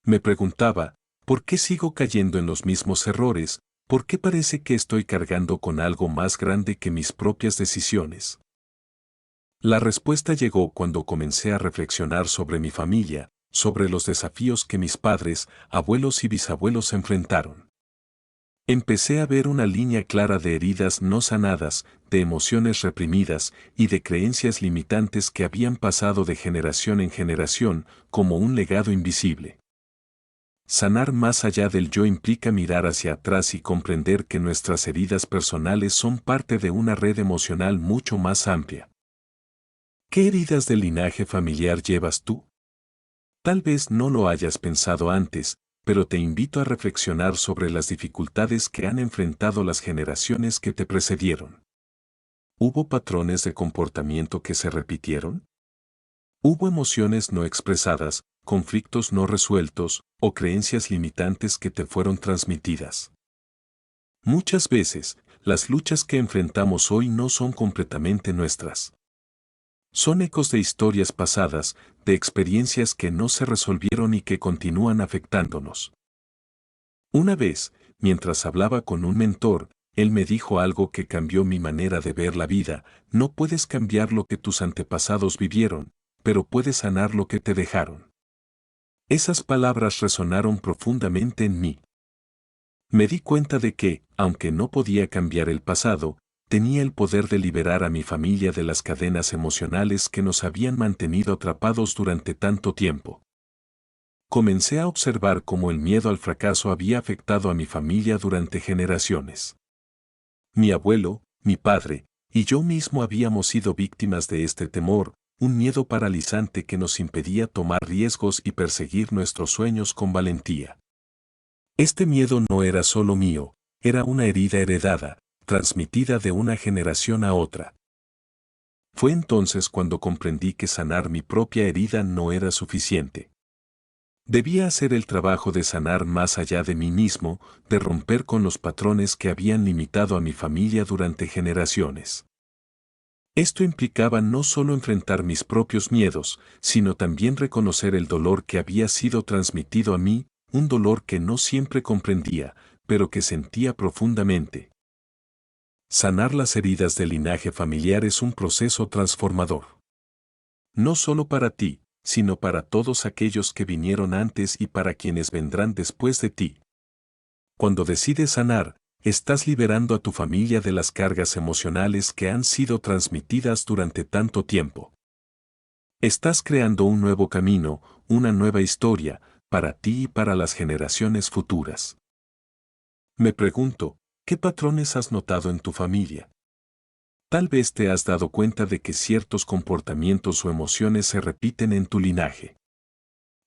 Me preguntaba, ¿por qué sigo cayendo en los mismos errores? ¿Por qué parece que estoy cargando con algo más grande que mis propias decisiones? La respuesta llegó cuando comencé a reflexionar sobre mi familia, sobre los desafíos que mis padres, abuelos y bisabuelos enfrentaron. Empecé a ver una línea clara de heridas no sanadas, de emociones reprimidas y de creencias limitantes que habían pasado de generación en generación, como un legado invisible. Sanar más allá del yo implica mirar hacia atrás y comprender que nuestras heridas personales son parte de una red emocional mucho más amplia. ¿Qué heridas del linaje familiar llevas tú? Tal vez no lo hayas pensado antes, pero te invito a reflexionar sobre las dificultades que han enfrentado las generaciones que te precedieron. ¿Hubo patrones de comportamiento que se repitieron? ¿Hubo emociones no expresadas, conflictos no resueltos o creencias limitantes que te fueron transmitidas? Muchas veces, las luchas que enfrentamos hoy no son completamente nuestras. Son ecos de historias pasadas, de experiencias que no se resolvieron y que continúan afectándonos. Una vez, mientras hablaba con un mentor, él me dijo algo que cambió mi manera de ver la vida: no puedes cambiar lo que tus antepasados vivieron, pero puedes sanar lo que te dejaron. Esas palabras resonaron profundamente en mí. Me di cuenta de que, aunque no podía cambiar el pasado, tenía el poder de liberar a mi familia de las cadenas emocionales que nos habían mantenido atrapados durante tanto tiempo. Comencé a observar cómo el miedo al fracaso había afectado a mi familia durante generaciones. Mi abuelo, mi padre, y yo mismo habíamos sido víctimas de este temor, un miedo paralizante que nos impedía tomar riesgos y perseguir nuestros sueños con valentía. Este miedo no era solo mío, era una herida heredada, transmitida de una generación a otra. Fue entonces cuando comprendí que sanar mi propia herida no era suficiente. Debía hacer el trabajo de sanar más allá de mí mismo, de romper con los patrones que habían limitado a mi familia durante generaciones. Esto implicaba no solo enfrentar mis propios miedos, sino también reconocer el dolor que había sido transmitido a mí, un dolor que no siempre comprendía, pero que sentía profundamente. Sanar las heridas del linaje familiar es un proceso transformador. No solo para ti, sino para todos aquellos que vinieron antes y para quienes vendrán después de ti. Cuando decides sanar, estás liberando a tu familia de las cargas emocionales que han sido transmitidas durante tanto tiempo. Estás creando un nuevo camino, una nueva historia, para ti y para las generaciones futuras. Me pregunto, ¿qué patrones has notado en tu familia? Tal vez te has dado cuenta de que ciertos comportamientos o emociones se repiten en tu linaje.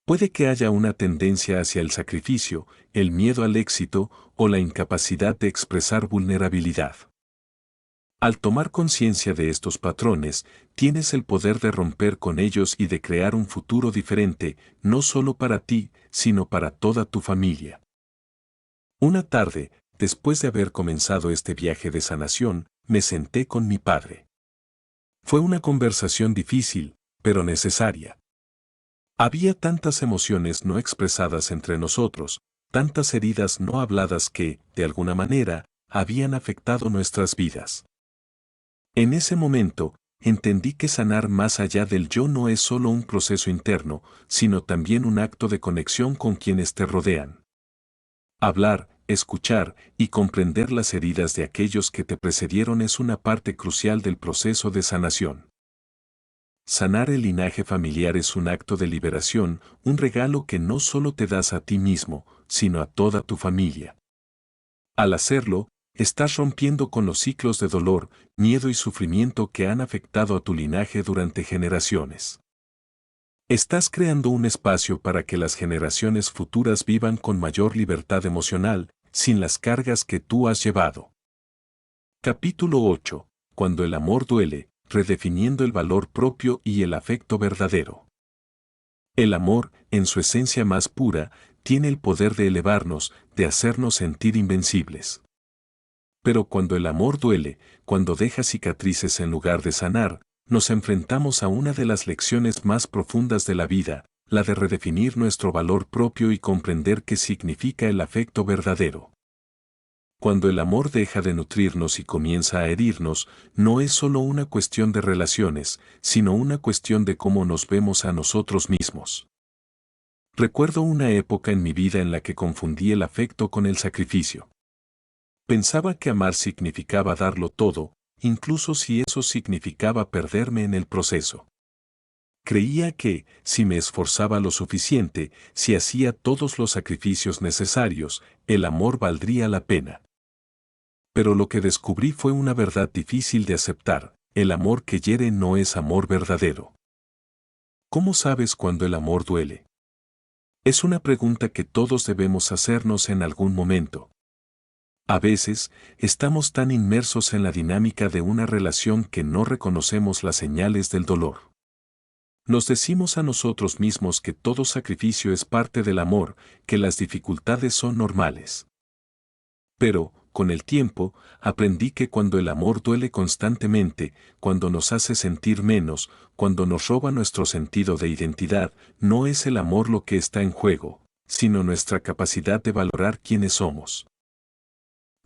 Puede que haya una tendencia hacia el sacrificio, el miedo al éxito o la incapacidad de expresar vulnerabilidad. Al tomar conciencia de estos patrones, tienes el poder de romper con ellos y de crear un futuro diferente, no solo para ti, sino para toda tu familia. Una tarde, después de haber comenzado este viaje de sanación, me senté con mi padre. Fue una conversación difícil, pero necesaria. Había tantas emociones no expresadas entre nosotros, tantas heridas no habladas que, de alguna manera, habían afectado nuestras vidas. En ese momento, entendí que sanar más allá del yo no es solo un proceso interno, sino también un acto de conexión con quienes te rodean. Hablar, escuchar y comprender las heridas de aquellos que te precedieron es una parte crucial del proceso de sanación. sanar el linaje familiar es un acto de liberación, un regalo que no solo te das a ti mismo, sino a toda tu familia. Al hacerlo, estás rompiendo con los ciclos de dolor, miedo y sufrimiento que han afectado a tu linaje durante generaciones. Estás creando un espacio para que las generaciones futuras vivan con mayor libertad emocional, sin las cargas que tú has llevado. Capítulo 8. Cuando el amor duele, redefiniendo el valor propio y el afecto verdadero. El amor, en su esencia más pura, tiene el poder de elevarnos, de hacernos sentir invencibles. Pero cuando el amor duele, cuando deja cicatrices en lugar de sanar, nos enfrentamos a una de las lecciones más profundas de la vida, la de redefinir nuestro valor propio y comprender qué significa el afecto verdadero. Cuando el amor deja de nutrirnos y comienza a herirnos, no es solo una cuestión de relaciones, sino una cuestión de cómo nos vemos a nosotros mismos. Recuerdo una época en mi vida en la que confundí el afecto con el sacrificio. Pensaba que amar significaba darlo todo, incluso si eso significaba perderme en el proceso. Creía que, si me esforzaba lo suficiente, si hacía todos los sacrificios necesarios, el amor valdría la pena. Pero lo que descubrí fue una verdad difícil de aceptar: el amor que hiere no es amor verdadero. ¿Cómo sabes cuando el amor duele? Es una pregunta que todos debemos hacernos en algún momento. A veces, estamos tan inmersos en la dinámica de una relación que no reconocemos las señales del dolor. Nos decimos a nosotros mismos que todo sacrificio es parte del amor, que las dificultades son normales. Pero, con el tiempo, aprendí que cuando el amor duele constantemente, cuando nos hace sentir menos, cuando nos roba nuestro sentido de identidad, no es el amor lo que está en juego, sino nuestra capacidad de valorar quiénes somos.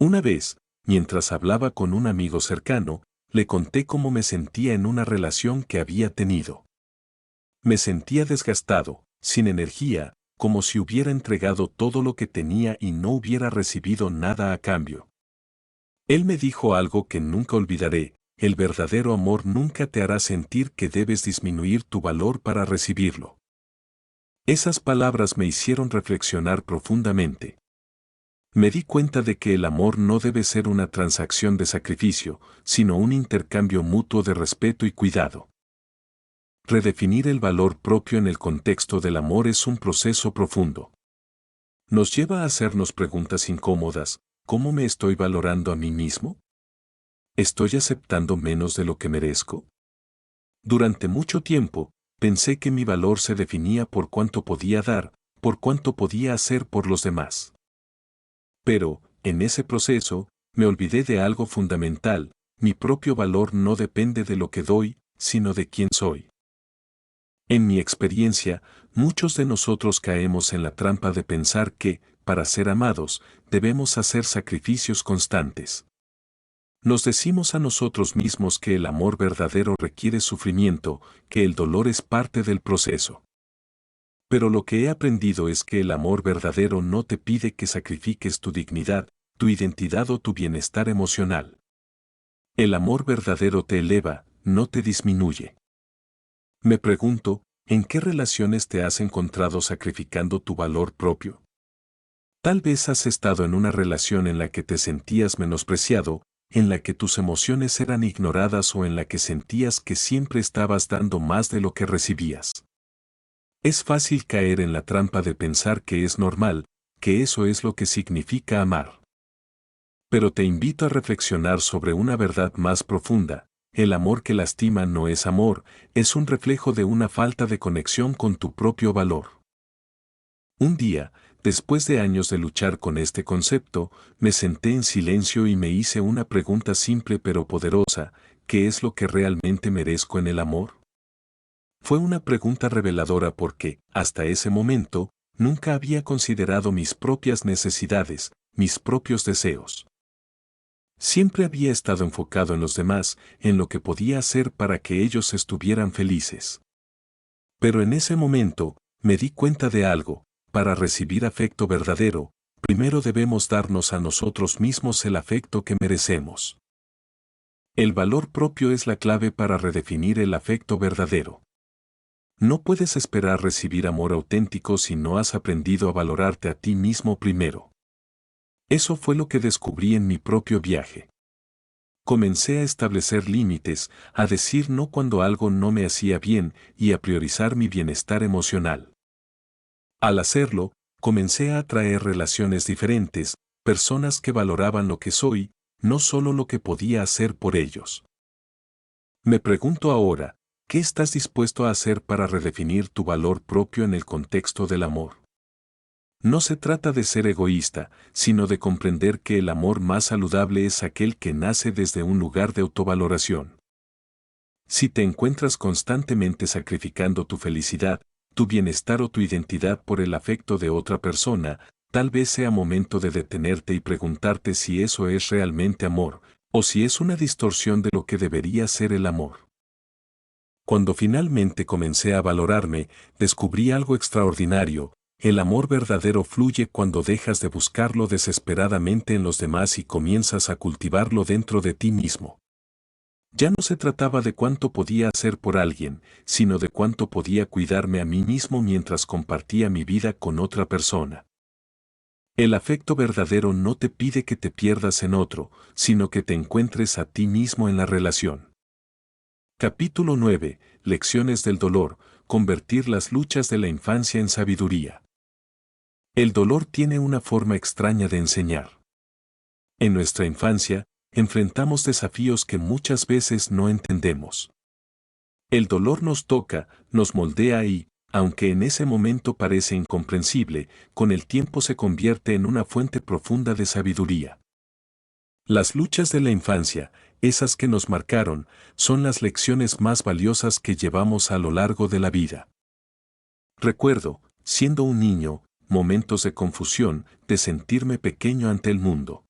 Una vez, mientras hablaba con un amigo cercano, le conté cómo me sentía en una relación que había tenido. Me sentía desgastado, sin energía, como si hubiera entregado todo lo que tenía y no hubiera recibido nada a cambio. Él me dijo algo que nunca olvidaré: el verdadero amor nunca te hará sentir que debes disminuir tu valor para recibirlo. Esas palabras me hicieron reflexionar profundamente. Me di cuenta de que el amor no debe ser una transacción de sacrificio, sino un intercambio mutuo de respeto y cuidado. Redefinir el valor propio en el contexto del amor es un proceso profundo. Nos lleva a hacernos preguntas incómodas: ¿cómo me estoy valorando a mí mismo? ¿Estoy aceptando menos de lo que merezco? Durante mucho tiempo, pensé que mi valor se definía por cuánto podía dar, por cuánto podía hacer por los demás. Pero, en ese proceso, me olvidé de algo fundamental: mi propio valor no depende de lo que doy, sino de quién soy. En mi experiencia, muchos de nosotros caemos en la trampa de pensar que, para ser amados, debemos hacer sacrificios constantes. Nos decimos a nosotros mismos que el amor verdadero requiere sufrimiento, que el dolor es parte del proceso. Pero lo que he aprendido es que el amor verdadero no te pide que sacrifiques tu dignidad, tu identidad o tu bienestar emocional. El amor verdadero te eleva, no te disminuye. Me pregunto, ¿en qué relaciones te has encontrado sacrificando tu valor propio? Tal vez has estado en una relación en la que te sentías menospreciado, en la que tus emociones eran ignoradas o en la que sentías que siempre estabas dando más de lo que recibías. Es fácil caer en la trampa de pensar que es normal, que eso es lo que significa amar. Pero te invito a reflexionar sobre una verdad más profunda: el amor que lastima no es amor, es un reflejo de una falta de conexión con tu propio valor. Un día, después de años de luchar con este concepto, me senté en silencio y me hice una pregunta simple pero poderosa: ¿qué es lo que realmente merezco en el amor? Fue una pregunta reveladora porque, hasta ese momento, nunca había considerado mis propias necesidades, mis propios deseos. Siempre había estado enfocado en los demás, en lo que podía hacer para que ellos estuvieran felices. Pero en ese momento, me di cuenta de algo: para recibir afecto verdadero, primero debemos darnos a nosotros mismos el afecto que merecemos. El valor propio es la clave para redefinir el afecto verdadero. No puedes esperar recibir amor auténtico si no has aprendido a valorarte a ti mismo primero. Eso fue lo que descubrí en mi propio viaje. Comencé a establecer límites, a decir no cuando algo no me hacía bien y a priorizar mi bienestar emocional. Al hacerlo, comencé a atraer relaciones diferentes, personas que valoraban lo que soy, no solo lo que podía hacer por ellos. Me pregunto ahora, ¿qué estás dispuesto a hacer para redefinir tu valor propio en el contexto del amor? No se trata de ser egoísta, sino de comprender que el amor más saludable es aquel que nace desde un lugar de autovaloración. Si te encuentras constantemente sacrificando tu felicidad, tu bienestar o tu identidad por el afecto de otra persona, tal vez sea momento de detenerte y preguntarte si eso es realmente amor, o si es una distorsión de lo que debería ser el amor. Cuando finalmente comencé a valorarme, descubrí algo extraordinario. El amor verdadero fluye cuando dejas de buscarlo desesperadamente en los demás y comienzas a cultivarlo dentro de ti mismo. Ya no se trataba de cuánto podía hacer por alguien, sino de cuánto podía cuidarme a mí mismo mientras compartía mi vida con otra persona. El afecto verdadero no te pide que te pierdas en otro, sino que te encuentres a ti mismo en la relación. Capítulo 9. Lecciones del dolor. Convertir las luchas de la infancia en sabiduría. El dolor tiene una forma extraña de enseñar. En nuestra infancia, enfrentamos desafíos que muchas veces no entendemos. El dolor nos toca, nos moldea y, aunque en ese momento parece incomprensible, con el tiempo se convierte en una fuente profunda de sabiduría. Las luchas de la infancia, esas que nos marcaron, son las lecciones más valiosas que llevamos a lo largo de la vida. Recuerdo, siendo un niño, momentos de confusión, de sentirme pequeño ante el mundo.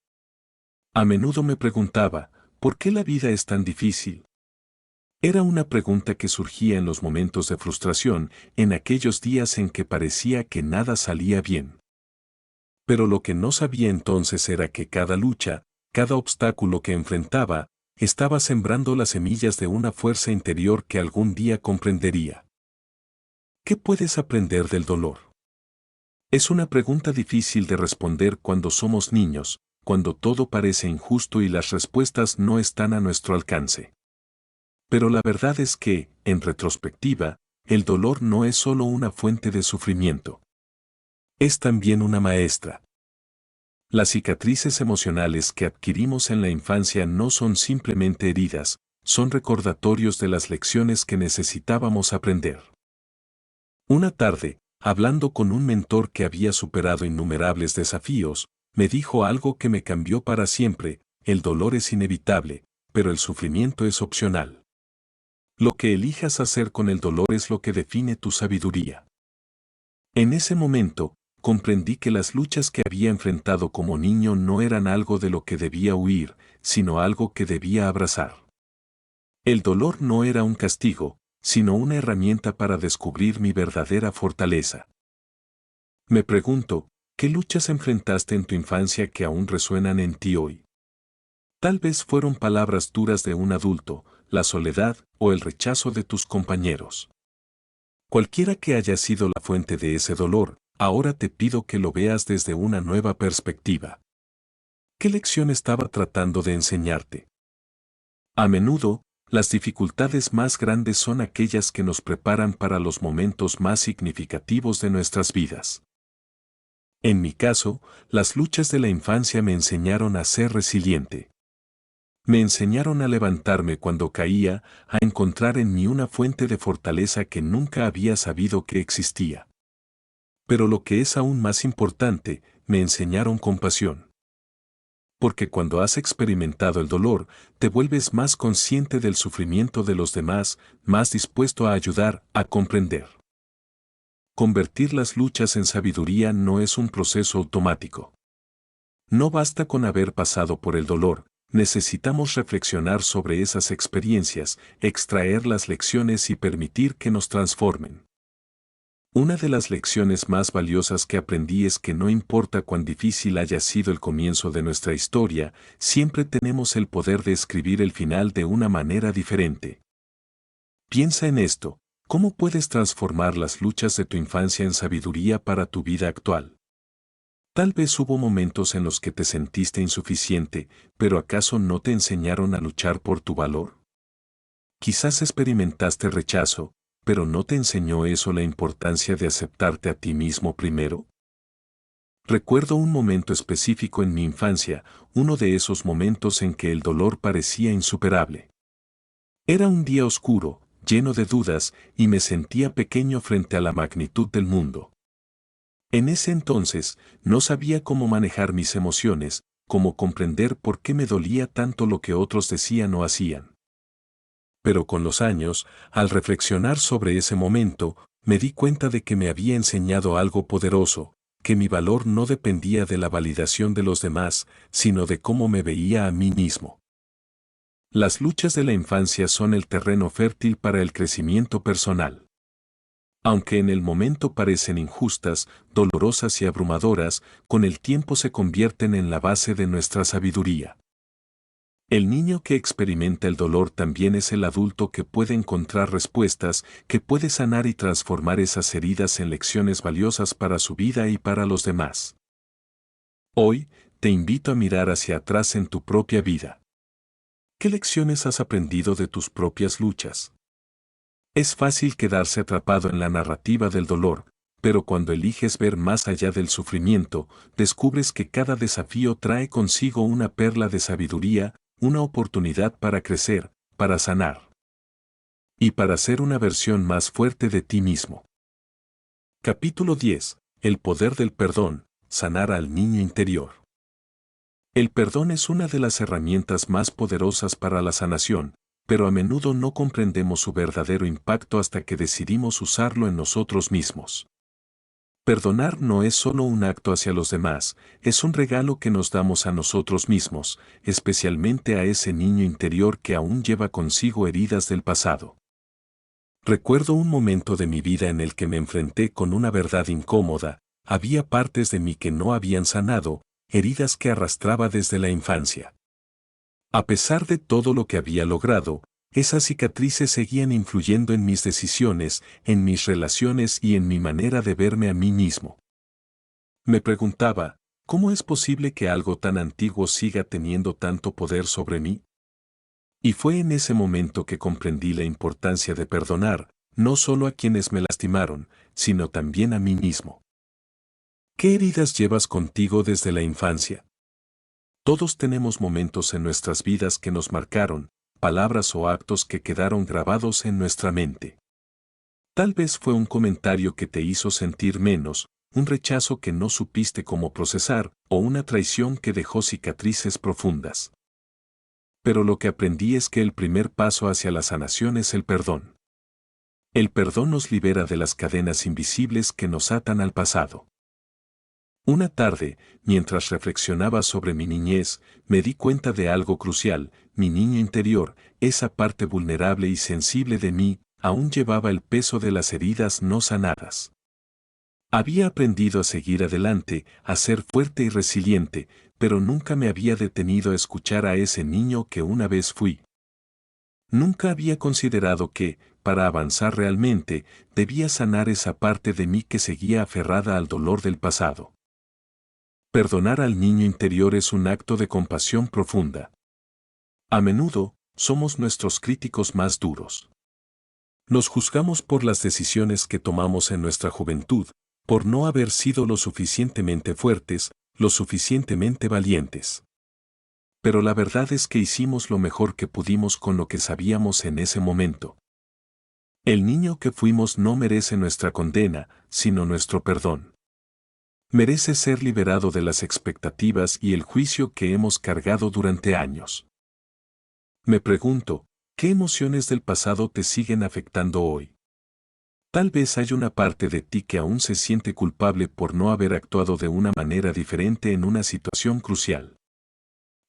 A menudo me preguntaba, ¿por qué la vida es tan difícil? Era una pregunta que surgía en los momentos de frustración, en aquellos días en que parecía que nada salía bien. Pero lo que no sabía entonces era que cada lucha, cada obstáculo que enfrentaba, estaba sembrando las semillas de una fuerza interior que algún día comprendería. ¿Qué puedes aprender del dolor? Es una pregunta difícil de responder cuando somos niños, cuando todo parece injusto y las respuestas no están a nuestro alcance. Pero la verdad es que, en retrospectiva, el dolor no es solo una fuente de sufrimiento. Es también una maestra. Las cicatrices emocionales que adquirimos en la infancia no son simplemente heridas, son recordatorios de las lecciones que necesitábamos aprender. Una tarde, hablando con un mentor que había superado innumerables desafíos, me dijo algo que me cambió para siempre: el dolor es inevitable, pero el sufrimiento es opcional. Lo que elijas hacer con el dolor es lo que define tu sabiduría. En ese momento, comprendí que las luchas que había enfrentado como niño no eran algo de lo que debía huir, sino algo que debía abrazar. El dolor no era un castigo, sino una herramienta para descubrir mi verdadera fortaleza. Me pregunto, ¿qué luchas enfrentaste en tu infancia que aún resuenan en ti hoy? Tal vez fueron palabras duras de un adulto, la soledad o el rechazo de tus compañeros. Cualquiera que haya sido la fuente de ese dolor, ahora te pido que lo veas desde una nueva perspectiva. ¿Qué lección estaba tratando de enseñarte? A menudo, las dificultades más grandes son aquellas que nos preparan para los momentos más significativos de nuestras vidas. En mi caso, las luchas de la infancia me enseñaron a ser resiliente. Me enseñaron a levantarme cuando caía, a encontrar en mí una fuente de fortaleza que nunca había sabido que existía. Pero lo que es aún más importante, me enseñaron compasión. Porque cuando has experimentado el dolor, te vuelves más consciente del sufrimiento de los demás, más dispuesto a ayudar, a comprender. Convertir las luchas en sabiduría no es un proceso automático. No basta con haber pasado por el dolor, necesitamos reflexionar sobre esas experiencias, extraer las lecciones y permitir que nos transformen. Una de las lecciones más valiosas que aprendí es que no importa cuán difícil haya sido el comienzo de nuestra historia, siempre tenemos el poder de escribir el final de una manera diferente. Piensa en esto, ¿cómo puedes transformar las luchas de tu infancia en sabiduría para tu vida actual? Tal vez hubo momentos en los que te sentiste insuficiente, pero ¿acaso no te enseñaron a luchar por tu valor? Quizás experimentaste rechazo, pero ¿no te enseñó eso la importancia de aceptarte a ti mismo primero? Recuerdo un momento específico en mi infancia, uno de esos momentos en que el dolor parecía insuperable. Era un día oscuro, lleno de dudas, y me sentía pequeño frente a la magnitud del mundo. En ese entonces, no sabía cómo manejar mis emociones, cómo comprender por qué me dolía tanto lo que otros decían o hacían. Pero con los años, al reflexionar sobre ese momento, me di cuenta de que me había enseñado algo poderoso, que mi valor no dependía de la validación de los demás, sino de cómo me veía a mí mismo. Las luchas de la infancia son el terreno fértil para el crecimiento personal. Aunque en el momento parecen injustas, dolorosas y abrumadoras, con el tiempo se convierten en la base de nuestra sabiduría. El niño que experimenta el dolor también es el adulto que puede encontrar respuestas, que puede sanar y transformar esas heridas en lecciones valiosas para su vida y para los demás. Hoy, te invito a mirar hacia atrás en tu propia vida. ¿Qué lecciones has aprendido de tus propias luchas? Es fácil quedarse atrapado en la narrativa del dolor, pero cuando eliges ver más allá del sufrimiento, descubres que cada desafío trae consigo una perla de sabiduría, una oportunidad para crecer, para sanar y para ser una versión más fuerte de ti mismo. Capítulo 10. El poder del perdón, sanar al niño interior. El perdón es una de las herramientas más poderosas para la sanación, pero a menudo no comprendemos su verdadero impacto hasta que decidimos usarlo en nosotros mismos. Perdonar no es solo un acto hacia los demás, es un regalo que nos damos a nosotros mismos, especialmente a ese niño interior que aún lleva consigo heridas del pasado. Recuerdo un momento de mi vida en el que me enfrenté con una verdad incómoda, había partes de mí que no habían sanado, heridas que arrastraba desde la infancia. A pesar de todo lo que había logrado, esas cicatrices seguían influyendo en mis decisiones, en mis relaciones y en mi manera de verme a mí mismo. Me preguntaba, ¿cómo es posible que algo tan antiguo siga teniendo tanto poder sobre mí? Y fue en ese momento que comprendí la importancia de perdonar, no solo a quienes me lastimaron, sino también a mí mismo. ¿Qué heridas llevas contigo desde la infancia? Todos tenemos momentos en nuestras vidas que nos marcaron, palabras o actos que quedaron grabados en nuestra mente. Tal vez fue un comentario que te hizo sentir menos, un rechazo que no supiste cómo procesar, o una traición que dejó cicatrices profundas. Pero lo que aprendí es que el primer paso hacia la sanación es el perdón. El perdón nos libera de las cadenas invisibles que nos atan al pasado. Una tarde, mientras reflexionaba sobre mi niñez, me di cuenta de algo crucial: mi niño interior, esa parte vulnerable y sensible de mí, aún llevaba el peso de las heridas no sanadas. Había aprendido a seguir adelante, a ser fuerte y resiliente, pero nunca me había detenido a escuchar a ese niño que una vez fui. Nunca había considerado que, para avanzar realmente, debía sanar esa parte de mí que seguía aferrada al dolor del pasado. Perdonar al niño interior es un acto de compasión profunda. A menudo, somos nuestros críticos más duros. Nos juzgamos por las decisiones que tomamos en nuestra juventud, por no haber sido lo suficientemente fuertes, lo suficientemente valientes. Pero la verdad es que hicimos lo mejor que pudimos con lo que sabíamos en ese momento. El niño que fuimos no merece nuestra condena, sino nuestro perdón. Merece ser liberado de las expectativas y el juicio que hemos cargado durante años. Me pregunto, ¿qué emociones del pasado te siguen afectando hoy? Tal vez hay una parte de ti que aún se siente culpable por no haber actuado de una manera diferente en una situación crucial.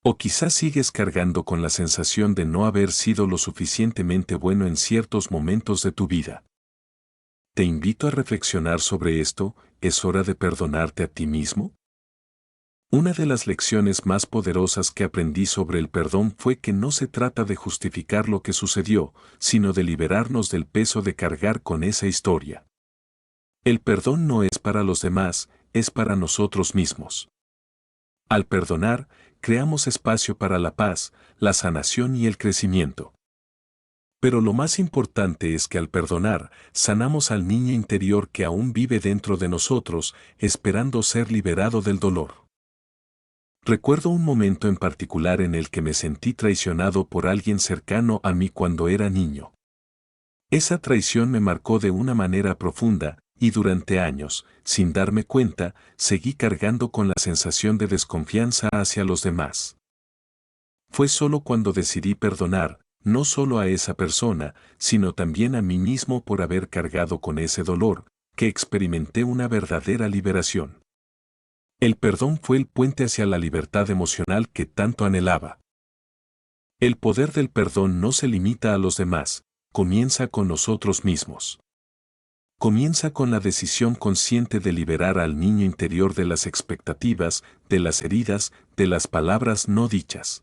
O quizás sigues cargando con la sensación de no haber sido lo suficientemente bueno en ciertos momentos de tu vida. Te invito a reflexionar sobre esto. ¿Es hora de perdonarte a ti mismo? Una de las lecciones más poderosas que aprendí sobre el perdón fue que no se trata de justificar lo que sucedió, sino de liberarnos del peso de cargar con esa historia. El perdón no es para los demás, es para nosotros mismos. Al perdonar, creamos espacio para la paz, la sanación y el crecimiento. Pero lo más importante es que al perdonar, sanamos al niño interior que aún vive dentro de nosotros, esperando ser liberado del dolor. Recuerdo un momento en particular en el que me sentí traicionado por alguien cercano a mí cuando era niño. Esa traición me marcó de una manera profunda, y durante años, sin darme cuenta, seguí cargando con la sensación de desconfianza hacia los demás. Fue solo cuando decidí perdonar, no solo a esa persona, sino también a mí mismo por haber cargado con ese dolor, que experimenté una verdadera liberación. El perdón fue el puente hacia la libertad emocional que tanto anhelaba. El poder del perdón no se limita a los demás, comienza con nosotros mismos. Comienza con la decisión consciente de liberar al niño interior de las expectativas, de las heridas, de las palabras no dichas.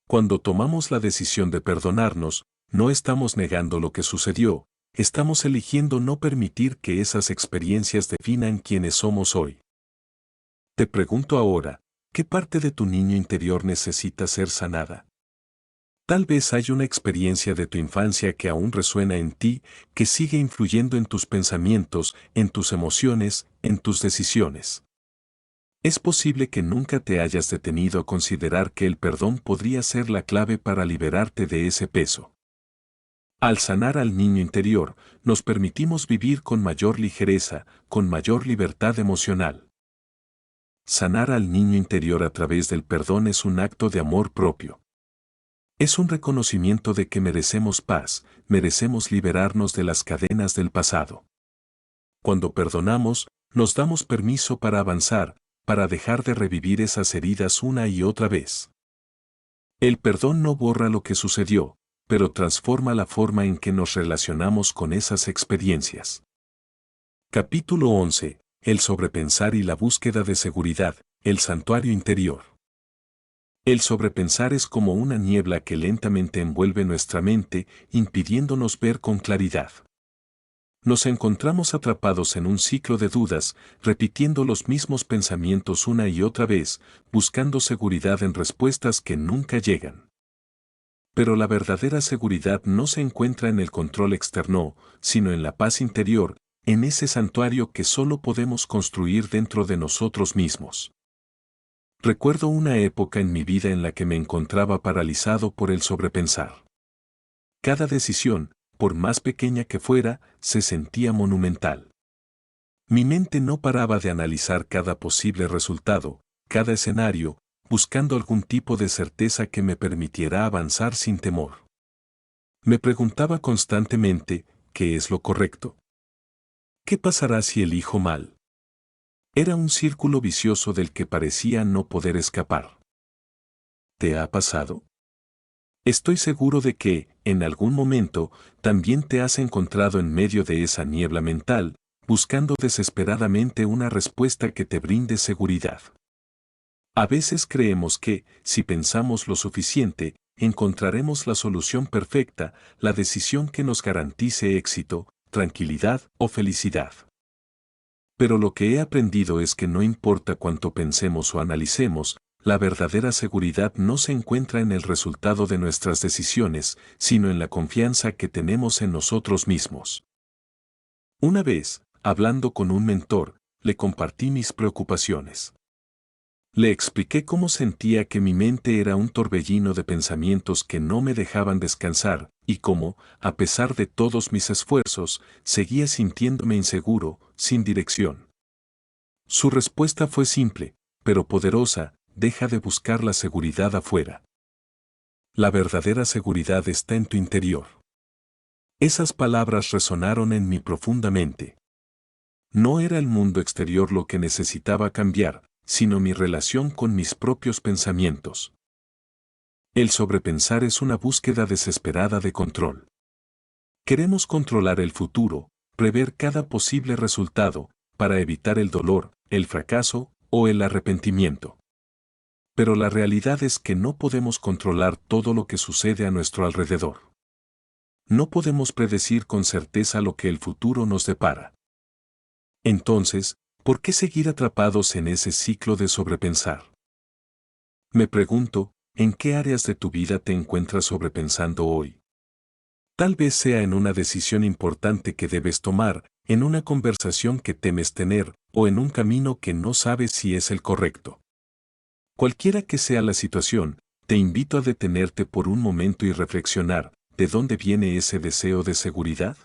Cuando tomamos la decisión de perdonarnos, no estamos negando lo que sucedió, estamos eligiendo no permitir que esas experiencias definan quiénes somos hoy. Te pregunto ahora, ¿qué parte de tu niño interior necesita ser sanada? Tal vez hay una experiencia de tu infancia que aún resuena en ti, que sigue influyendo en tus pensamientos, en tus emociones, en tus decisiones. Es posible que nunca te hayas detenido a considerar que el perdón podría ser la clave para liberarte de ese peso. Al sanar al niño interior, nos permitimos vivir con mayor ligereza, con mayor libertad emocional. Sanar al niño interior a través del perdón es un acto de amor propio. Es un reconocimiento de que merecemos paz, merecemos liberarnos de las cadenas del pasado. Cuando perdonamos, nos damos permiso para avanzar, para dejar de revivir esas heridas una y otra vez. El perdón no borra lo que sucedió, pero transforma la forma en que nos relacionamos con esas experiencias. Capítulo 11. El sobrepensar y la búsqueda de seguridad, el santuario interior. El sobrepensar es como una niebla que lentamente envuelve nuestra mente, impidiéndonos ver con claridad. Nos encontramos atrapados en un ciclo de dudas, repitiendo los mismos pensamientos una y otra vez, buscando seguridad en respuestas que nunca llegan. Pero la verdadera seguridad no se encuentra en el control externo, sino en la paz interior, en ese santuario que solo podemos construir dentro de nosotros mismos. Recuerdo una época en mi vida en la que me encontraba paralizado por el sobrepensar. Cada decisión, por más pequeña que fuera, se sentía monumental. Mi mente no paraba de analizar cada posible resultado, cada escenario, buscando algún tipo de certeza que me permitiera avanzar sin temor. Me preguntaba constantemente, ¿qué es lo correcto? ¿Qué pasará si elijo mal? Era un círculo vicioso del que parecía no poder escapar. ¿Te ha pasado? Estoy seguro de que, en algún momento, también te has encontrado en medio de esa niebla mental, buscando desesperadamente una respuesta que te brinde seguridad. A veces creemos que, si pensamos lo suficiente, encontraremos la solución perfecta, la decisión que nos garantice éxito, tranquilidad o felicidad. Pero lo que he aprendido es que no importa cuánto pensemos o analicemos, la verdadera seguridad no se encuentra en el resultado de nuestras decisiones, sino en la confianza que tenemos en nosotros mismos. Una vez, hablando con un mentor, le compartí mis preocupaciones. Le expliqué cómo sentía que mi mente era un torbellino de pensamientos que no me dejaban descansar, y cómo, a pesar de todos mis esfuerzos, seguía sintiéndome inseguro, sin dirección. Su respuesta fue simple, pero poderosa: deja de buscar la seguridad afuera. La verdadera seguridad está en tu interior. Esas palabras resonaron en mí profundamente. No era el mundo exterior lo que necesitaba cambiar, sino mi relación con mis propios pensamientos. El sobrepensar es una búsqueda desesperada de control. Queremos controlar el futuro, prever cada posible resultado, para evitar el dolor, el fracaso o el arrepentimiento. Pero la realidad es que no podemos controlar todo lo que sucede a nuestro alrededor. No podemos predecir con certeza lo que el futuro nos depara. Entonces, ¿por qué seguir atrapados en ese ciclo de sobrepensar? Me pregunto, ¿en qué áreas de tu vida te encuentras sobrepensando hoy? Tal vez sea en una decisión importante que debes tomar, en una conversación que temes tener, o en un camino que no sabes si es el correcto. Cualquiera que sea la situación, te invito a detenerte por un momento y reflexionar, ¿de dónde viene ese deseo de seguridad?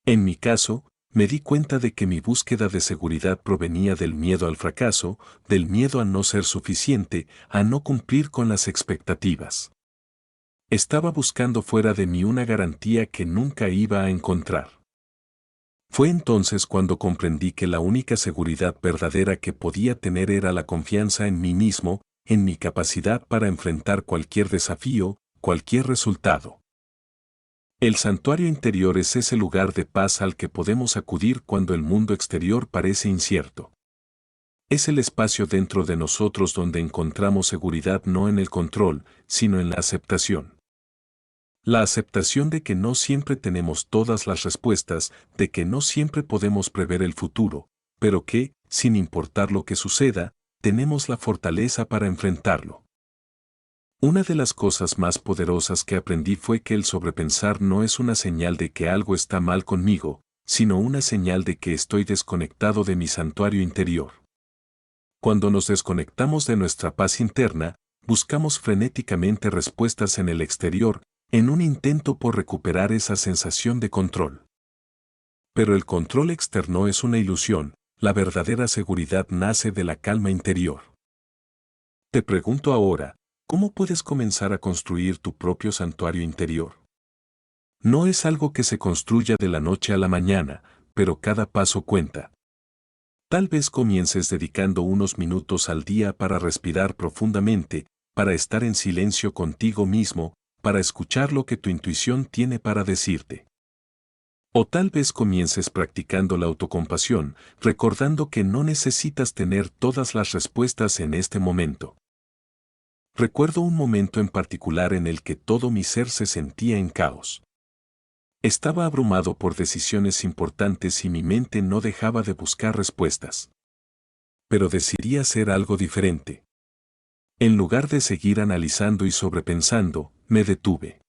En mi caso, me di cuenta de que mi búsqueda de seguridad provenía del miedo al fracaso, del miedo a no ser suficiente, a no cumplir con las expectativas. Estaba buscando fuera de mí una garantía que nunca iba a encontrar. Fue entonces cuando comprendí que la única seguridad verdadera que podía tener era la confianza en mí mismo, en mi capacidad para enfrentar cualquier desafío, cualquier resultado. El santuario interior es ese lugar de paz al que podemos acudir cuando el mundo exterior parece incierto. Es el espacio dentro de nosotros donde encontramos seguridad no en el control, sino en la aceptación. La aceptación de que no siempre tenemos todas las respuestas, de que no siempre podemos prever el futuro, pero que, sin importar lo que suceda, tenemos la fortaleza para enfrentarlo. Una de las cosas más poderosas que aprendí fue que el sobrepensar no es una señal de que algo está mal conmigo, sino una señal de que estoy desconectado de mi santuario interior. Cuando nos desconectamos de nuestra paz interna, buscamos frenéticamente respuestas en el exterior, en un intento por recuperar esa sensación de control. Pero el control externo es una ilusión, la verdadera seguridad nace de la calma interior. Te pregunto ahora, ¿cómo puedes comenzar a construir tu propio santuario interior? No es algo que se construya de la noche a la mañana, pero cada paso cuenta. Tal vez comiences dedicando unos minutos al día para respirar profundamente, para estar en silencio contigo mismo, para escuchar lo que tu intuición tiene para decirte. O tal vez comiences practicando la autocompasión, recordando que no necesitas tener todas las respuestas en este momento. Recuerdo un momento en particular en el que todo mi ser se sentía en caos. Estaba abrumado por decisiones importantes y mi mente no dejaba de buscar respuestas. Pero decidí hacer algo diferente. En lugar de seguir analizando y sobrepensando, me detuve.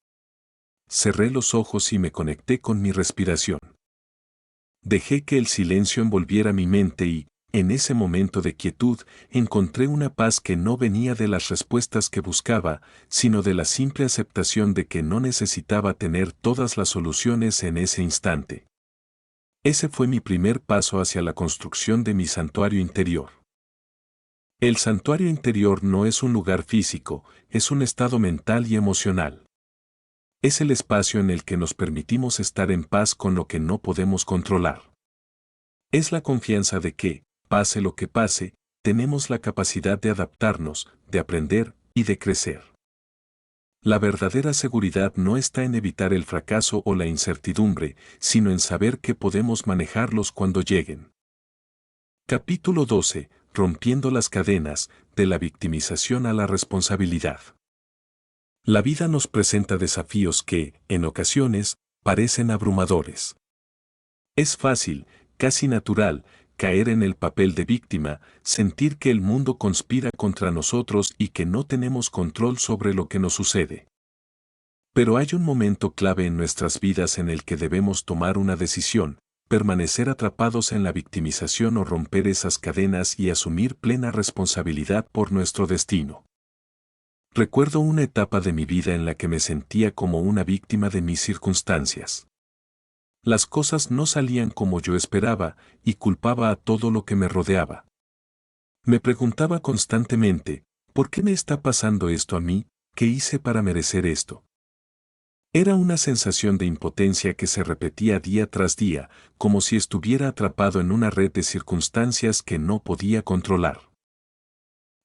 Cerré los ojos y me conecté con mi respiración. Dejé que el silencio envolviera mi mente y, en ese momento de quietud, encontré una paz que no venía de las respuestas que buscaba, sino de la simple aceptación de que no necesitaba tener todas las soluciones en ese instante. Ese fue mi primer paso hacia la construcción de mi santuario interior. El santuario interior no es un lugar físico, es un estado mental y emocional. Es el espacio en el que nos permitimos estar en paz con lo que no podemos controlar. Es la confianza de que, pase lo que pase, tenemos la capacidad de adaptarnos, de aprender y de crecer. La verdadera seguridad no está en evitar el fracaso o la incertidumbre, sino en saber que podemos manejarlos cuando lleguen. Capítulo 12. Rompiendo las cadenas, de la victimización a la responsabilidad. La vida nos presenta desafíos que, en ocasiones, parecen abrumadores. Es fácil, casi natural, caer en el papel de víctima, sentir que el mundo conspira contra nosotros y que no tenemos control sobre lo que nos sucede. Pero hay un momento clave en nuestras vidas en el que debemos tomar una decisión, permanecer atrapados en la victimización o romper esas cadenas y asumir plena responsabilidad por nuestro destino. Recuerdo una etapa de mi vida en la que me sentía como una víctima de mis circunstancias. Las cosas no salían como yo esperaba y culpaba a todo lo que me rodeaba. Me preguntaba constantemente, ¿por qué me está pasando esto a mí? ¿Qué hice para merecer esto? Era una sensación de impotencia que se repetía día tras día, como si estuviera atrapado en una red de circunstancias que no podía controlar.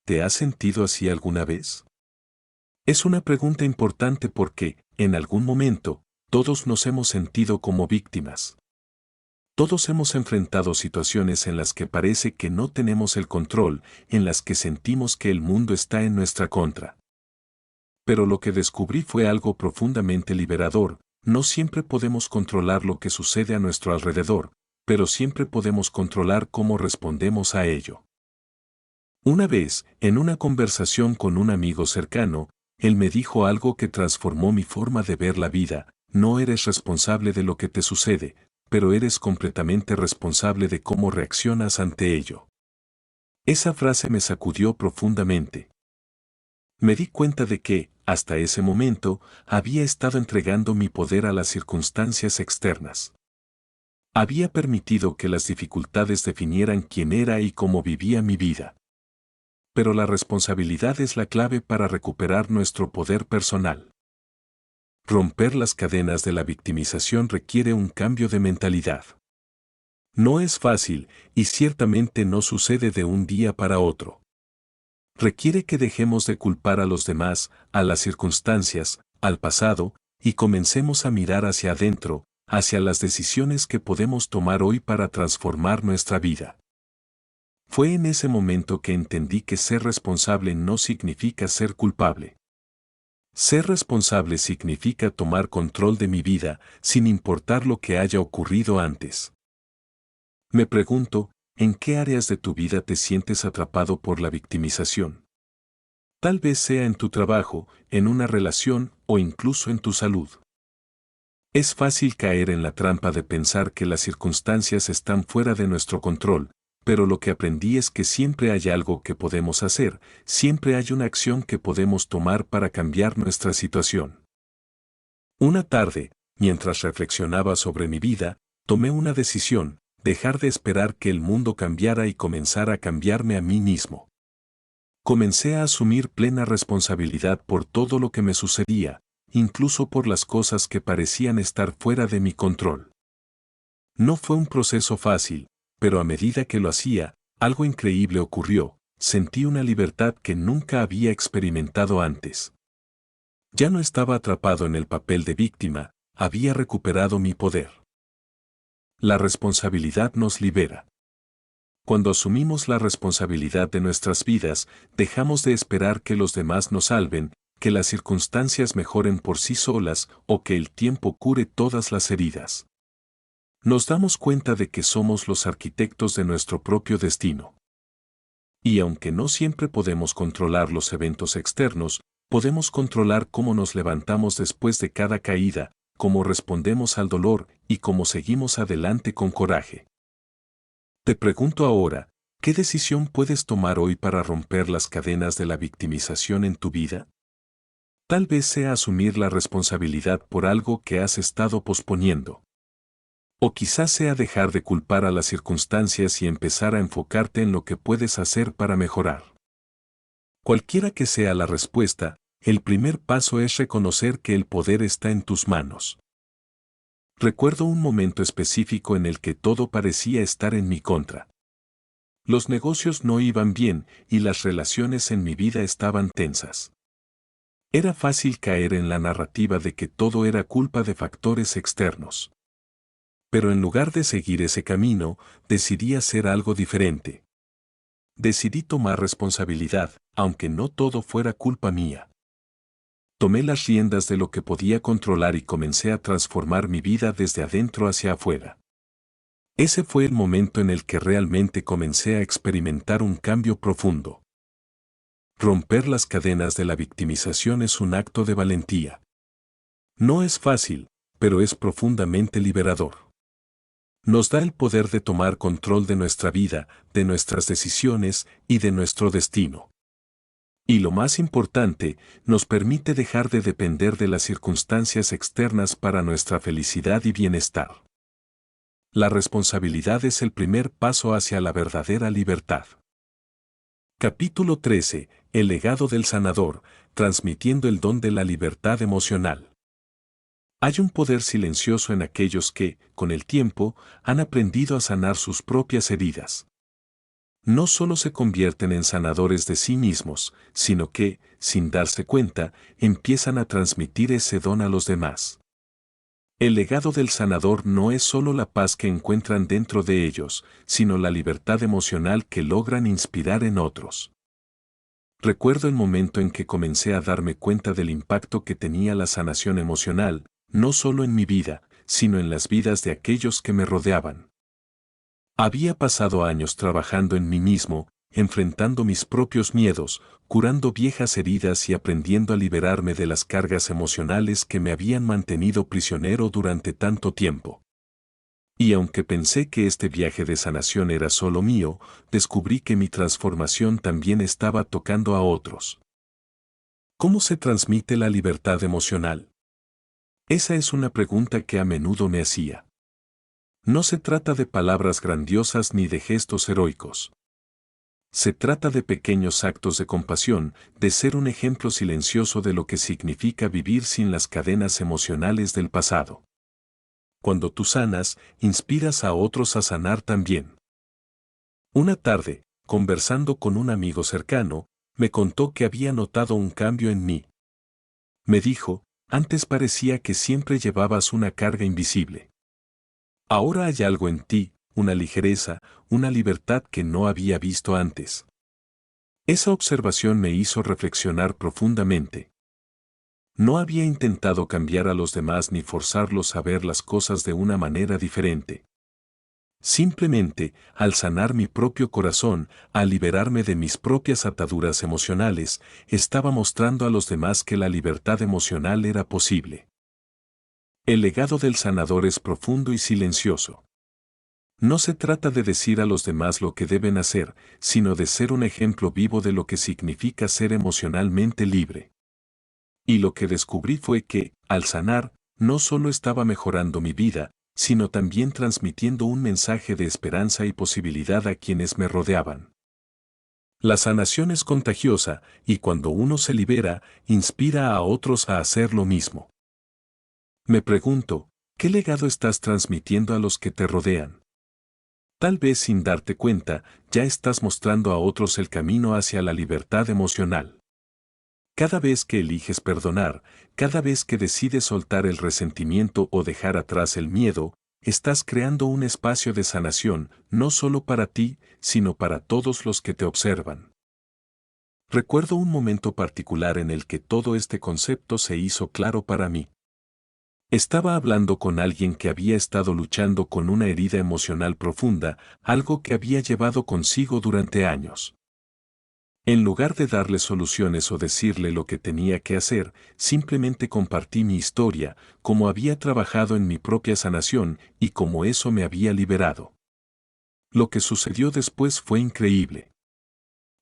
¿Te has sentido así alguna vez? Es una pregunta importante porque, en algún momento, todos nos hemos sentido como víctimas. Todos hemos enfrentado situaciones en las que parece que no tenemos el control, en las que sentimos que el mundo está en nuestra contra. Pero lo que descubrí fue algo profundamente liberador. No siempre podemos controlar lo que sucede a nuestro alrededor, pero siempre podemos controlar cómo respondemos a ello. Una vez, en una conversación con un amigo cercano, él me dijo algo que transformó mi forma de ver la vida: no eres responsable de lo que te sucede, pero eres completamente responsable de cómo reaccionas ante ello. Esa frase me sacudió profundamente. Me di cuenta de que, hasta ese momento, había estado entregando mi poder a las circunstancias externas. Había permitido que las dificultades definieran quién era y cómo vivía mi vida. Pero la responsabilidad es la clave para recuperar nuestro poder personal. Romper las cadenas de la victimización requiere un cambio de mentalidad. No es fácil, y ciertamente no sucede de un día para otro. Requiere que dejemos de culpar a los demás, a las circunstancias, al pasado, y comencemos a mirar hacia adentro, hacia las decisiones que podemos tomar hoy para transformar nuestra vida. Fue en ese momento que entendí que ser responsable no significa ser culpable. Ser responsable significa tomar control de mi vida, sin importar lo que haya ocurrido antes. Me pregunto, ¿en qué áreas de tu vida te sientes atrapado por la victimización? Tal vez sea en tu trabajo, en una relación o incluso en tu salud. Es fácil caer en la trampa de pensar que las circunstancias están fuera de nuestro control, pero lo que aprendí es que siempre hay algo que podemos hacer, siempre hay una acción que podemos tomar para cambiar nuestra situación. Una tarde, mientras reflexionaba sobre mi vida, tomé una decisión: dejar de esperar que el mundo cambiara y comenzar a cambiarme a mí mismo. Comencé a asumir plena responsabilidad por todo lo que me sucedía, incluso por las cosas que parecían estar fuera de mi control. No fue un proceso fácil, pero a medida que lo hacía, algo increíble ocurrió: sentí una libertad que nunca había experimentado antes. Ya no estaba atrapado en el papel de víctima, había recuperado mi poder. La responsabilidad nos libera. Cuando asumimos la responsabilidad de nuestras vidas, dejamos de esperar que los demás nos salven, que las circunstancias mejoren por sí solas o que el tiempo cure todas las heridas. Nos damos cuenta de que somos los arquitectos de nuestro propio destino. Y aunque no siempre podemos controlar los eventos externos, podemos controlar cómo nos levantamos después de cada caída, cómo respondemos al dolor y cómo seguimos adelante con coraje. Te pregunto ahora, ¿qué decisión puedes tomar hoy para romper las cadenas de la victimización en tu vida? Tal vez sea asumir la responsabilidad por algo que has estado posponiendo. O quizás sea dejar de culpar a las circunstancias y empezar a enfocarte en lo que puedes hacer para mejorar. Cualquiera que sea la respuesta, el primer paso es reconocer que el poder está en tus manos. Recuerdo un momento específico en el que todo parecía estar en mi contra. Los negocios no iban bien y las relaciones en mi vida estaban tensas. Era fácil caer en la narrativa de que todo era culpa de factores externos. Pero en lugar de seguir ese camino, decidí hacer algo diferente. Decidí tomar responsabilidad, aunque no todo fuera culpa mía. Tomé las riendas de lo que podía controlar y comencé a transformar mi vida desde adentro hacia afuera. Ese fue el momento en el que realmente comencé a experimentar un cambio profundo. Romper las cadenas de la victimización es un acto de valentía. No es fácil, pero es profundamente liberador. Nos da el poder de tomar control de nuestra vida, de nuestras decisiones y de nuestro destino. Y lo más importante, nos permite dejar de depender de las circunstancias externas para nuestra felicidad y bienestar. La responsabilidad es el primer paso hacia la verdadera libertad. Capítulo 13. El legado del sanador, transmitiendo el don de la libertad emocional. Hay un poder silencioso en aquellos que, con el tiempo, han aprendido a sanar sus propias heridas. No solo se convierten en sanadores de sí mismos, sino que, sin darse cuenta, empiezan a transmitir ese don a los demás. El legado del sanador no es solo la paz que encuentran dentro de ellos, sino la libertad emocional que logran inspirar en otros. Recuerdo el momento en que comencé a darme cuenta del impacto que tenía la sanación emocional, no solo en mi vida, sino en las vidas de aquellos que me rodeaban. Había pasado años trabajando en mí mismo, enfrentando mis propios miedos, curando viejas heridas y aprendiendo a liberarme de las cargas emocionales que me habían mantenido prisionero durante tanto tiempo. Y aunque pensé que este viaje de sanación era solo mío, descubrí que mi transformación también estaba tocando a otros. ¿Cómo se transmite la libertad emocional? Esa es una pregunta que a menudo me hacía. No se trata de palabras grandiosas ni de gestos heroicos. Se trata de pequeños actos de compasión, de ser un ejemplo silencioso de lo que significa vivir sin las cadenas emocionales del pasado. Cuando tú sanas, inspiras a otros a sanar también. Una tarde, conversando con un amigo cercano, me contó que había notado un cambio en mí. Me dijo, antes parecía que siempre llevabas una carga invisible. Ahora hay algo en ti, una ligereza, una libertad que no había visto antes. Esa observación me hizo reflexionar profundamente. No había intentado cambiar a los demás ni forzarlos a ver las cosas de una manera diferente. Simplemente, al sanar mi propio corazón, al liberarme de mis propias ataduras emocionales, estaba mostrando a los demás que la libertad emocional era posible. El legado del sanador es profundo y silencioso. No se trata de decir a los demás lo que deben hacer, sino de ser un ejemplo vivo de lo que significa ser emocionalmente libre. Y lo que descubrí fue que, al sanar, no solo estaba mejorando mi vida, sino también transmitiendo un mensaje de esperanza y posibilidad a quienes me rodeaban. La sanación es contagiosa, y cuando uno se libera, inspira a otros a hacer lo mismo. Me pregunto, ¿qué legado estás transmitiendo a los que te rodean? Tal vez sin darte cuenta, ya estás mostrando a otros el camino hacia la libertad emocional. Cada vez que eliges perdonar, cada vez que decides soltar el resentimiento o dejar atrás el miedo, estás creando un espacio de sanación, no solo para ti, sino para todos los que te observan. Recuerdo un momento particular en el que todo este concepto se hizo claro para mí. Estaba hablando con alguien que había estado luchando con una herida emocional profunda, algo que había llevado consigo durante años. En lugar de darle soluciones o decirle lo que tenía que hacer, simplemente compartí mi historia, cómo había trabajado en mi propia sanación y cómo eso me había liberado. Lo que sucedió después fue increíble.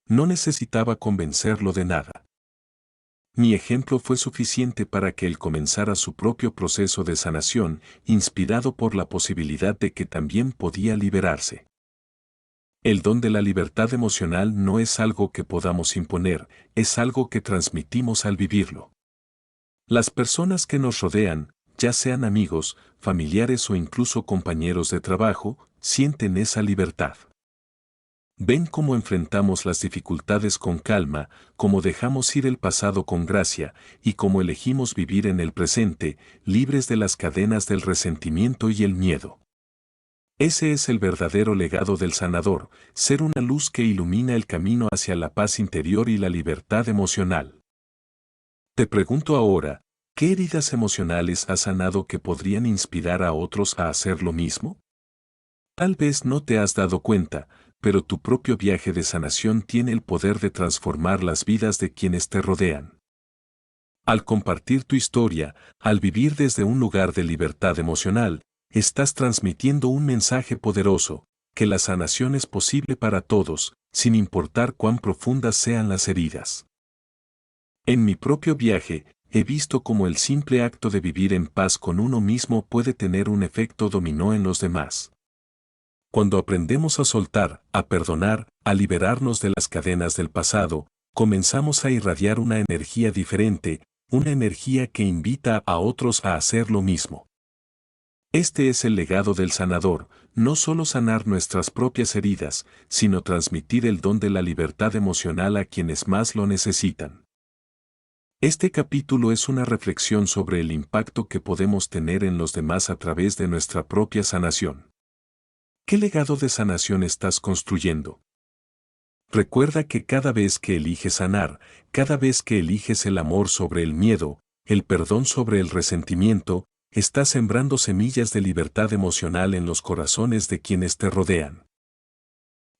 No necesitaba convencerlo de nada. Mi ejemplo fue suficiente para que él comenzara su propio proceso de sanación, inspirado por la posibilidad de que también podía liberarse. El don de la libertad emocional no es algo que podamos imponer, es algo que transmitimos al vivirlo. Las personas que nos rodean, ya sean amigos, familiares o incluso compañeros de trabajo, sienten esa libertad. Ven cómo enfrentamos las dificultades con calma, cómo dejamos ir el pasado con gracia, y cómo elegimos vivir en el presente, libres de las cadenas del resentimiento y el miedo. Ese es el verdadero legado del sanador, ser una luz que ilumina el camino hacia la paz interior y la libertad emocional. Te pregunto ahora, ¿qué heridas emocionales has sanado que podrían inspirar a otros a hacer lo mismo? Tal vez no te has dado cuenta, pero tu propio viaje de sanación tiene el poder de transformar las vidas de quienes te rodean. Al compartir tu historia, al vivir desde un lugar de libertad emocional, estás transmitiendo un mensaje poderoso, que la sanación es posible para todos, sin importar cuán profundas sean las heridas. En mi propio viaje, he visto cómo el simple acto de vivir en paz con uno mismo puede tener un efecto dominó en los demás. Cuando aprendemos a soltar, a perdonar, a liberarnos de las cadenas del pasado, comenzamos a irradiar una energía diferente, una energía que invita a otros a hacer lo mismo. Este es el legado del sanador, no solo sanar nuestras propias heridas, sino transmitir el don de la libertad emocional a quienes más lo necesitan. Este capítulo es una reflexión sobre el impacto que podemos tener en los demás a través de nuestra propia sanación. ¿Qué legado de sanación estás construyendo? Recuerda que cada vez que eliges sanar, cada vez que eliges el amor sobre el miedo, el perdón sobre el resentimiento, estás sembrando semillas de libertad emocional en los corazones de quienes te rodean.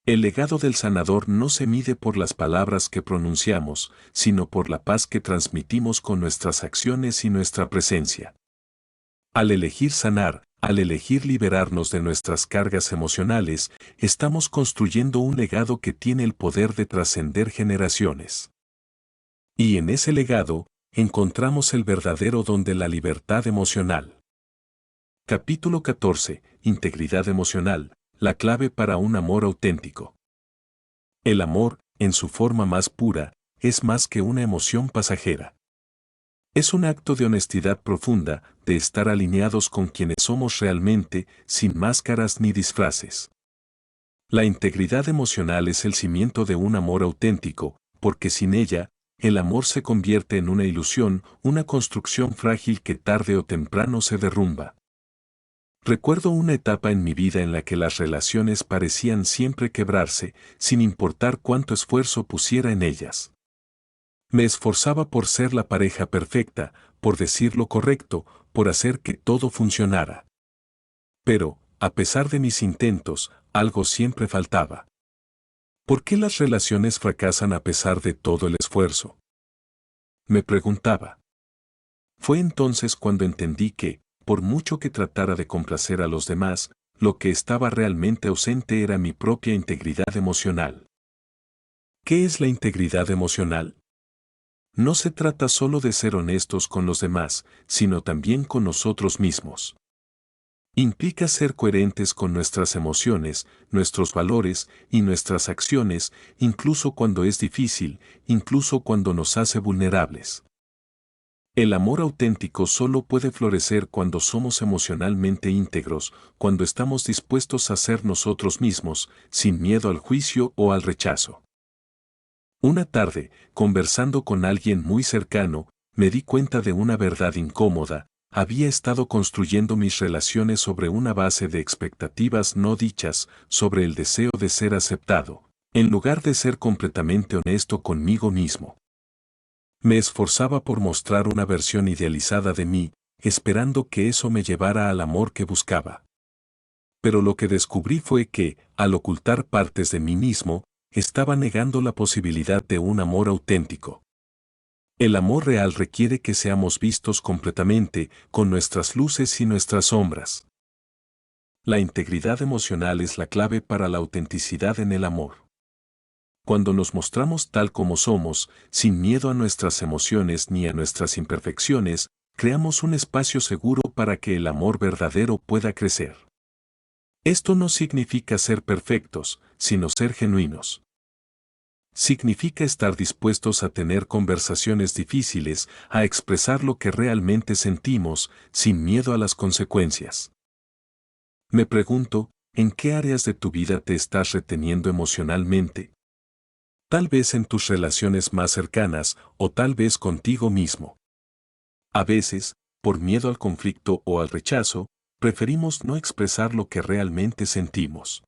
El legado del sanador no se mide por las palabras que pronunciamos, sino por la paz que transmitimos con nuestras acciones y nuestra presencia. Al elegir sanar, al elegir liberarnos de nuestras cargas emocionales, estamos construyendo un legado que tiene el poder de trascender generaciones. Y en ese legado, encontramos el verdadero don de la libertad emocional. Capítulo 14. Integridad emocional, la clave para un amor auténtico. El amor, en su forma más pura, es más que una emoción pasajera. Es un acto de honestidad profunda, de estar alineados con quienes somos realmente, sin máscaras ni disfraces. La integridad emocional es el cimiento de un amor auténtico, porque sin ella, el amor se convierte en una ilusión, una construcción frágil que tarde o temprano se derrumba. Recuerdo una etapa en mi vida en la que las relaciones parecían siempre quebrarse, sin importar cuánto esfuerzo pusiera en ellas. Me esforzaba por ser la pareja perfecta, por decir lo correcto, por hacer que todo funcionara. Pero, a pesar de mis intentos, algo siempre faltaba. ¿Por qué las relaciones fracasan a pesar de todo el esfuerzo? Me preguntaba. Fue entonces cuando entendí que, por mucho que tratara de complacer a los demás, lo que estaba realmente ausente era mi propia integridad emocional. ¿Qué es la integridad emocional? No se trata solo de ser honestos con los demás, sino también con nosotros mismos. Implica ser coherentes con nuestras emociones, nuestros valores y nuestras acciones, incluso cuando es difícil, incluso cuando nos hace vulnerables. El amor auténtico solo puede florecer cuando somos emocionalmente íntegros, cuando estamos dispuestos a ser nosotros mismos, sin miedo al juicio o al rechazo. Una tarde, conversando con alguien muy cercano, me di cuenta de una verdad incómoda. Había estado construyendo mis relaciones sobre una base de expectativas no dichas, sobre el deseo de ser aceptado, en lugar de ser completamente honesto conmigo mismo. Me esforzaba por mostrar una versión idealizada de mí, esperando que eso me llevara al amor que buscaba. Pero lo que descubrí fue que, al ocultar partes de mí mismo, estaba negando la posibilidad de un amor auténtico. El amor real requiere que seamos vistos completamente, con nuestras luces y nuestras sombras. La integridad emocional es la clave para la autenticidad en el amor. Cuando nos mostramos tal como somos, sin miedo a nuestras emociones ni a nuestras imperfecciones, creamos un espacio seguro para que el amor verdadero pueda crecer. Esto no significa ser perfectos, sino ser genuinos. Significa estar dispuestos a tener conversaciones difíciles, a expresar lo que realmente sentimos, sin miedo a las consecuencias. Me pregunto, ¿en qué áreas de tu vida te estás reteniendo emocionalmente? Tal vez en tus relaciones más cercanas, o tal vez contigo mismo. A veces, por miedo al conflicto o al rechazo, preferimos no expresar lo que realmente sentimos.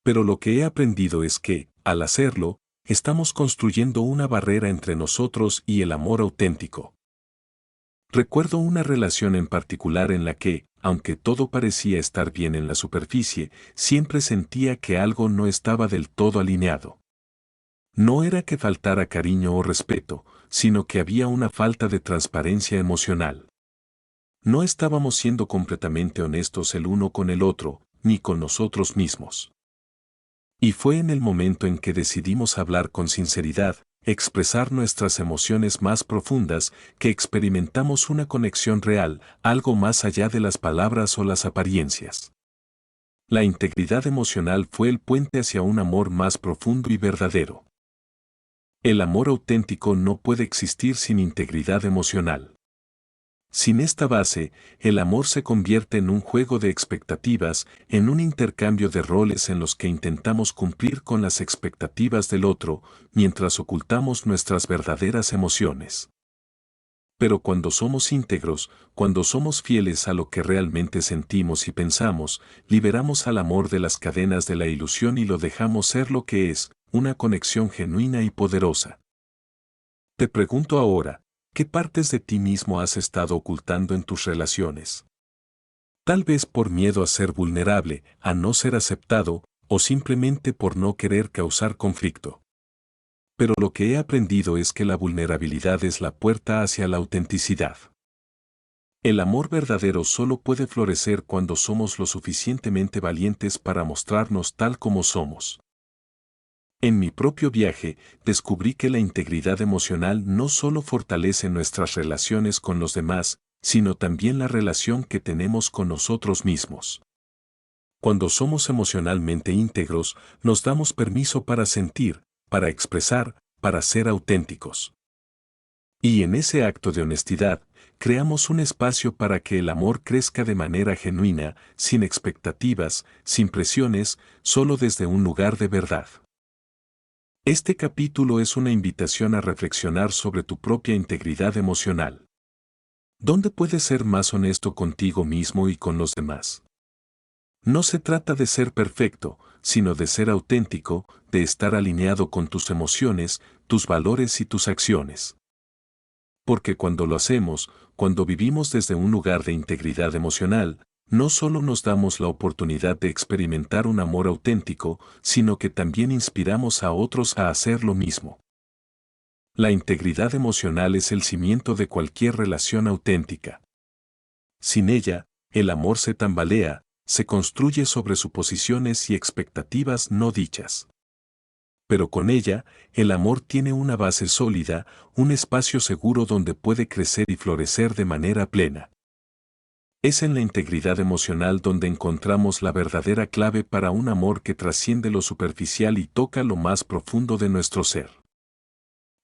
Pero lo que he aprendido es que, al hacerlo, estamos construyendo una barrera entre nosotros y el amor auténtico. Recuerdo una relación en particular en la que, aunque todo parecía estar bien en la superficie, siempre sentía que algo no estaba del todo alineado. No era que faltara cariño o respeto, sino que había una falta de transparencia emocional. No estábamos siendo completamente honestos el uno con el otro, ni con nosotros mismos. Y fue en el momento en que decidimos hablar con sinceridad, expresar nuestras emociones más profundas, que experimentamos una conexión real, algo más allá de las palabras o las apariencias. La integridad emocional fue el puente hacia un amor más profundo y verdadero. El amor auténtico no puede existir sin integridad emocional. Sin esta base, el amor se convierte en un juego de expectativas, en un intercambio de roles en los que intentamos cumplir con las expectativas del otro, mientras ocultamos nuestras verdaderas emociones. Pero cuando somos íntegros, cuando somos fieles a lo que realmente sentimos y pensamos, liberamos al amor de las cadenas de la ilusión y lo dejamos ser lo que es, una conexión genuina y poderosa. Te pregunto ahora, ¿qué partes de ti mismo has estado ocultando en tus relaciones? Tal vez por miedo a ser vulnerable, a no ser aceptado, o simplemente por no querer causar conflicto. Pero lo que he aprendido es que la vulnerabilidad es la puerta hacia la autenticidad. El amor verdadero solo puede florecer cuando somos lo suficientemente valientes para mostrarnos tal como somos. En mi propio viaje, descubrí que la integridad emocional no solo fortalece nuestras relaciones con los demás, sino también la relación que tenemos con nosotros mismos. Cuando somos emocionalmente íntegros, nos damos permiso para sentir, para expresar, para ser auténticos. Y en ese acto de honestidad, creamos un espacio para que el amor crezca de manera genuina, sin expectativas, sin presiones, solo desde un lugar de verdad. Este capítulo es una invitación a reflexionar sobre tu propia integridad emocional. ¿Dónde puedes ser más honesto contigo mismo y con los demás? No se trata de ser perfecto, sino de ser auténtico, de estar alineado con tus emociones, tus valores y tus acciones. Porque cuando lo hacemos, cuando vivimos desde un lugar de integridad emocional, no solo nos damos la oportunidad de experimentar un amor auténtico, sino que también inspiramos a otros a hacer lo mismo. La integridad emocional es el cimiento de cualquier relación auténtica. Sin ella, el amor se tambalea, se construye sobre suposiciones y expectativas no dichas. Pero con ella, el amor tiene una base sólida, un espacio seguro donde puede crecer y florecer de manera plena. Es en la integridad emocional donde encontramos la verdadera clave para un amor que trasciende lo superficial y toca lo más profundo de nuestro ser.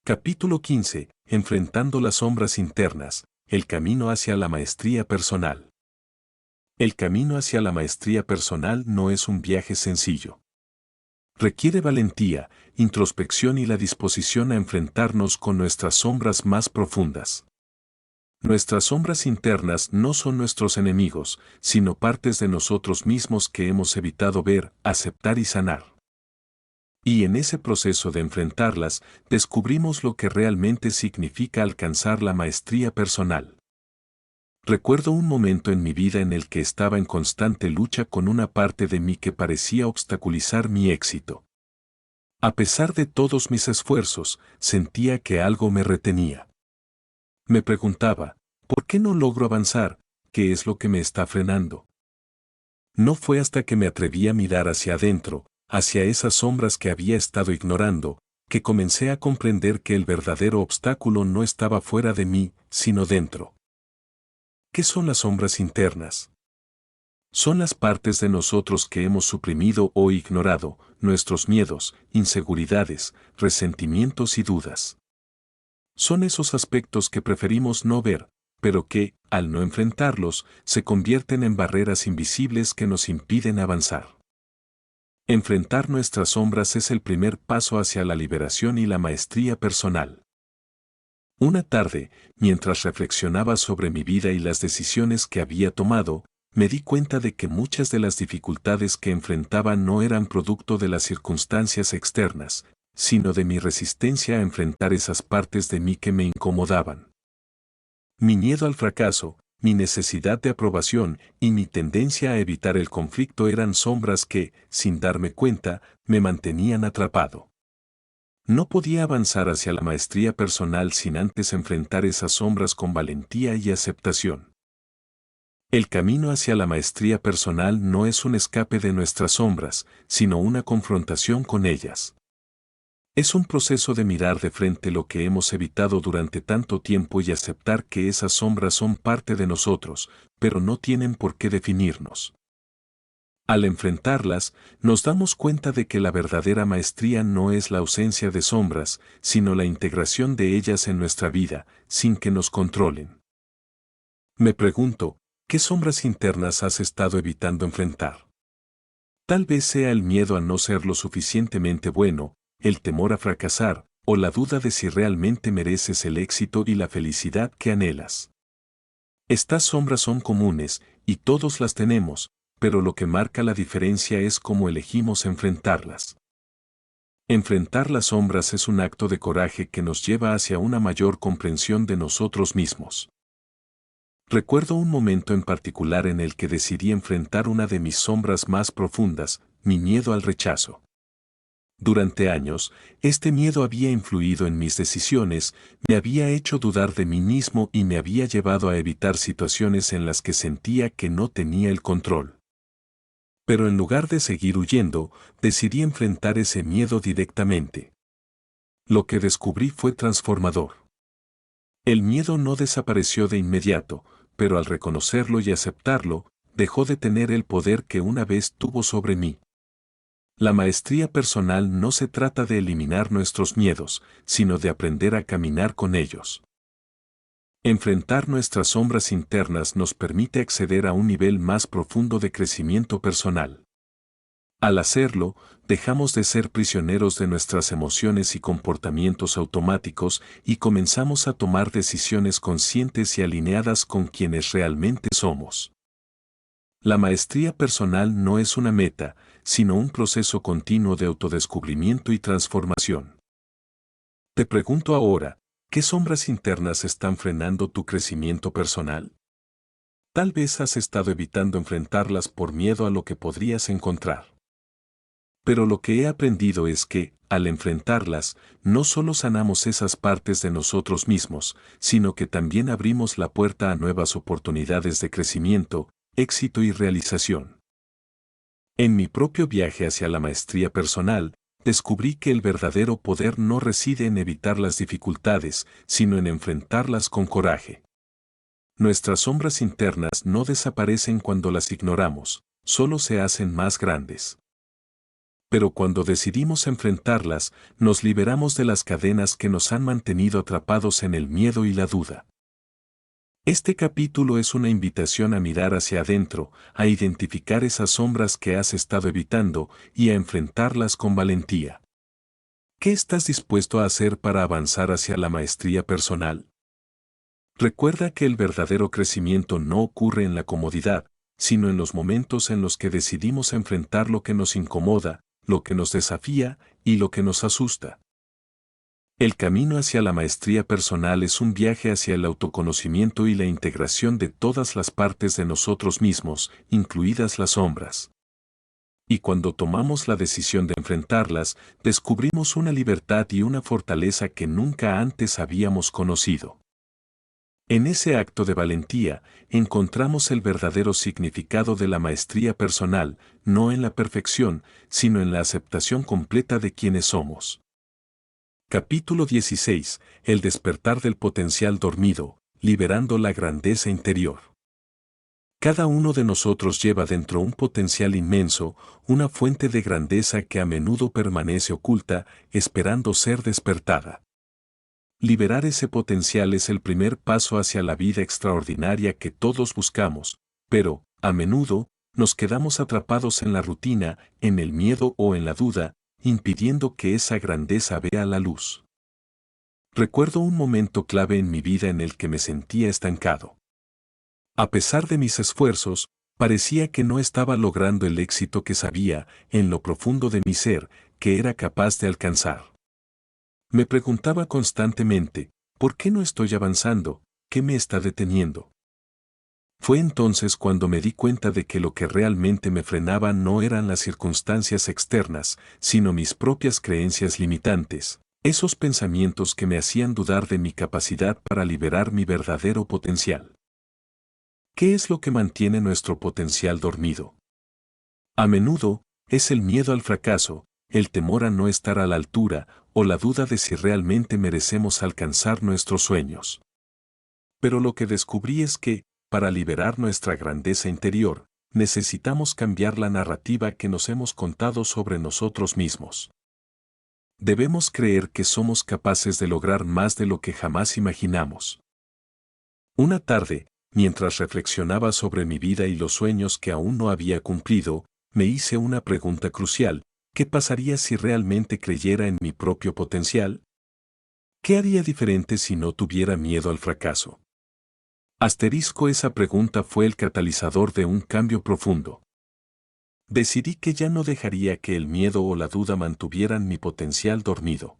Capítulo 15. Enfrentando las sombras internas, el camino hacia la maestría personal. El camino hacia la maestría personal no es un viaje sencillo. Requiere valentía, introspección y la disposición a enfrentarnos con nuestras sombras más profundas. Nuestras sombras internas no son nuestros enemigos, sino partes de nosotros mismos que hemos evitado ver, aceptar y sanar. Y en ese proceso de enfrentarlas, descubrimos lo que realmente significa alcanzar la maestría personal. Recuerdo un momento en mi vida en el que estaba en constante lucha con una parte de mí que parecía obstaculizar mi éxito. A pesar de todos mis esfuerzos, sentía que algo me retenía. Me preguntaba, ¿por qué no logro avanzar? ¿Qué es lo que me está frenando? No fue hasta que me atreví a mirar hacia adentro, hacia esas sombras que había estado ignorando, que comencé a comprender que el verdadero obstáculo no estaba fuera de mí, sino dentro. ¿Qué son las sombras internas? Son las partes de nosotros que hemos suprimido o ignorado, nuestros miedos, inseguridades, resentimientos y dudas. Son esos aspectos que preferimos no ver, pero que, al no enfrentarlos, se convierten en barreras invisibles que nos impiden avanzar. Enfrentar nuestras sombras es el primer paso hacia la liberación y la maestría personal. Una tarde, mientras reflexionaba sobre mi vida y las decisiones que había tomado, me di cuenta de que muchas de las dificultades que enfrentaba no eran producto de las circunstancias externas, sino de mi resistencia a enfrentar esas partes de mí que me incomodaban. Mi miedo al fracaso, mi necesidad de aprobación y mi tendencia a evitar el conflicto eran sombras que, sin darme cuenta, me mantenían atrapado. No podía avanzar hacia la maestría personal sin antes enfrentar esas sombras con valentía y aceptación. El camino hacia la maestría personal no es un escape de nuestras sombras, sino una confrontación con ellas. Es un proceso de mirar de frente lo que hemos evitado durante tanto tiempo y aceptar que esas sombras son parte de nosotros, pero no tienen por qué definirnos. Al enfrentarlas, nos damos cuenta de que la verdadera maestría no es la ausencia de sombras, sino la integración de ellas en nuestra vida, sin que nos controlen. Me pregunto, ¿qué sombras internas has estado evitando enfrentar? Tal vez sea el miedo a no ser lo suficientemente bueno, el temor a fracasar, o la duda de si realmente mereces el éxito y la felicidad que anhelas. Estas sombras son comunes, y todos las tenemos, pero lo que marca la diferencia es cómo elegimos enfrentarlas. Enfrentar las sombras es un acto de coraje que nos lleva hacia una mayor comprensión de nosotros mismos. Recuerdo un momento en particular en el que decidí enfrentar una de mis sombras más profundas, mi miedo al rechazo. Durante años, este miedo había influido en mis decisiones, me había hecho dudar de mí mismo y me había llevado a evitar situaciones en las que sentía que no tenía el control. Pero en lugar de seguir huyendo, decidí enfrentar ese miedo directamente. Lo que descubrí fue transformador. El miedo no desapareció de inmediato, pero al reconocerlo y aceptarlo, dejó de tener el poder que una vez tuvo sobre mí. La maestría personal no se trata de eliminar nuestros miedos, sino de aprender a caminar con ellos. Enfrentar nuestras sombras internas nos permite acceder a un nivel más profundo de crecimiento personal. Al hacerlo, dejamos de ser prisioneros de nuestras emociones y comportamientos automáticos y comenzamos a tomar decisiones conscientes y alineadas con quienes realmente somos. La maestría personal no es una meta, sino un proceso continuo de autodescubrimiento y transformación. Te pregunto ahora, ¿qué sombras internas están frenando tu crecimiento personal? Tal vez has estado evitando enfrentarlas por miedo a lo que podrías encontrar. Pero lo que he aprendido es que, al enfrentarlas, no solo sanamos esas partes de nosotros mismos, sino que también abrimos la puerta a nuevas oportunidades de crecimiento, éxito y realización. En mi propio viaje hacia la maestría personal, descubrí que el verdadero poder no reside en evitar las dificultades, sino en enfrentarlas con coraje. Nuestras sombras internas no desaparecen cuando las ignoramos, solo se hacen más grandes. Pero cuando decidimos enfrentarlas, nos liberamos de las cadenas que nos han mantenido atrapados en el miedo y la duda. Este capítulo es una invitación a mirar hacia adentro, a identificar esas sombras que has estado evitando y a enfrentarlas con valentía. ¿Qué estás dispuesto a hacer para avanzar hacia la maestría personal? Recuerda que el verdadero crecimiento no ocurre en la comodidad, sino en los momentos en los que decidimos enfrentar lo que nos incomoda, lo que nos desafía y lo que nos asusta. El camino hacia la maestría personal es un viaje hacia el autoconocimiento y la integración de todas las partes de nosotros mismos, incluidas las sombras. Y cuando tomamos la decisión de enfrentarlas, descubrimos una libertad y una fortaleza que nunca antes habíamos conocido. En ese acto de valentía, encontramos el verdadero significado de la maestría personal, no en la perfección, sino en la aceptación completa de quienes somos. Capítulo 16. El despertar del potencial dormido, liberando la grandeza interior. Cada uno de nosotros lleva dentro un potencial inmenso, una fuente de grandeza que a menudo permanece oculta, esperando ser despertada. Liberar ese potencial es el primer paso hacia la vida extraordinaria que todos buscamos, pero, a menudo, nos quedamos atrapados en la rutina, en el miedo o en la duda, impidiendo que esa grandeza vea la luz. Recuerdo un momento clave en mi vida en el que me sentía estancado. A pesar de mis esfuerzos, parecía que no estaba logrando el éxito que sabía, en lo profundo de mi ser, que era capaz de alcanzar. Me preguntaba constantemente, ¿por qué no estoy avanzando? ¿Qué me está deteniendo? Fue entonces cuando me di cuenta de que lo que realmente me frenaba no eran las circunstancias externas, sino mis propias creencias limitantes, esos pensamientos que me hacían dudar de mi capacidad para liberar mi verdadero potencial. ¿Qué es lo que mantiene nuestro potencial dormido? A menudo, es el miedo al fracaso, el temor a no estar a la altura, o la duda de si realmente merecemos alcanzar nuestros sueños. Pero lo que descubrí es que, para liberar nuestra grandeza interior, necesitamos cambiar la narrativa que nos hemos contado sobre nosotros mismos. Debemos creer que somos capaces de lograr más de lo que jamás imaginamos. Una tarde, mientras reflexionaba sobre mi vida y los sueños que aún no había cumplido, me hice una pregunta crucial: ¿qué pasaría si realmente creyera en mi propio potencial? ¿Qué haría diferente si no tuviera miedo al fracaso? Esa pregunta fue el catalizador de un cambio profundo. Decidí que ya no dejaría que el miedo o la duda mantuvieran mi potencial dormido.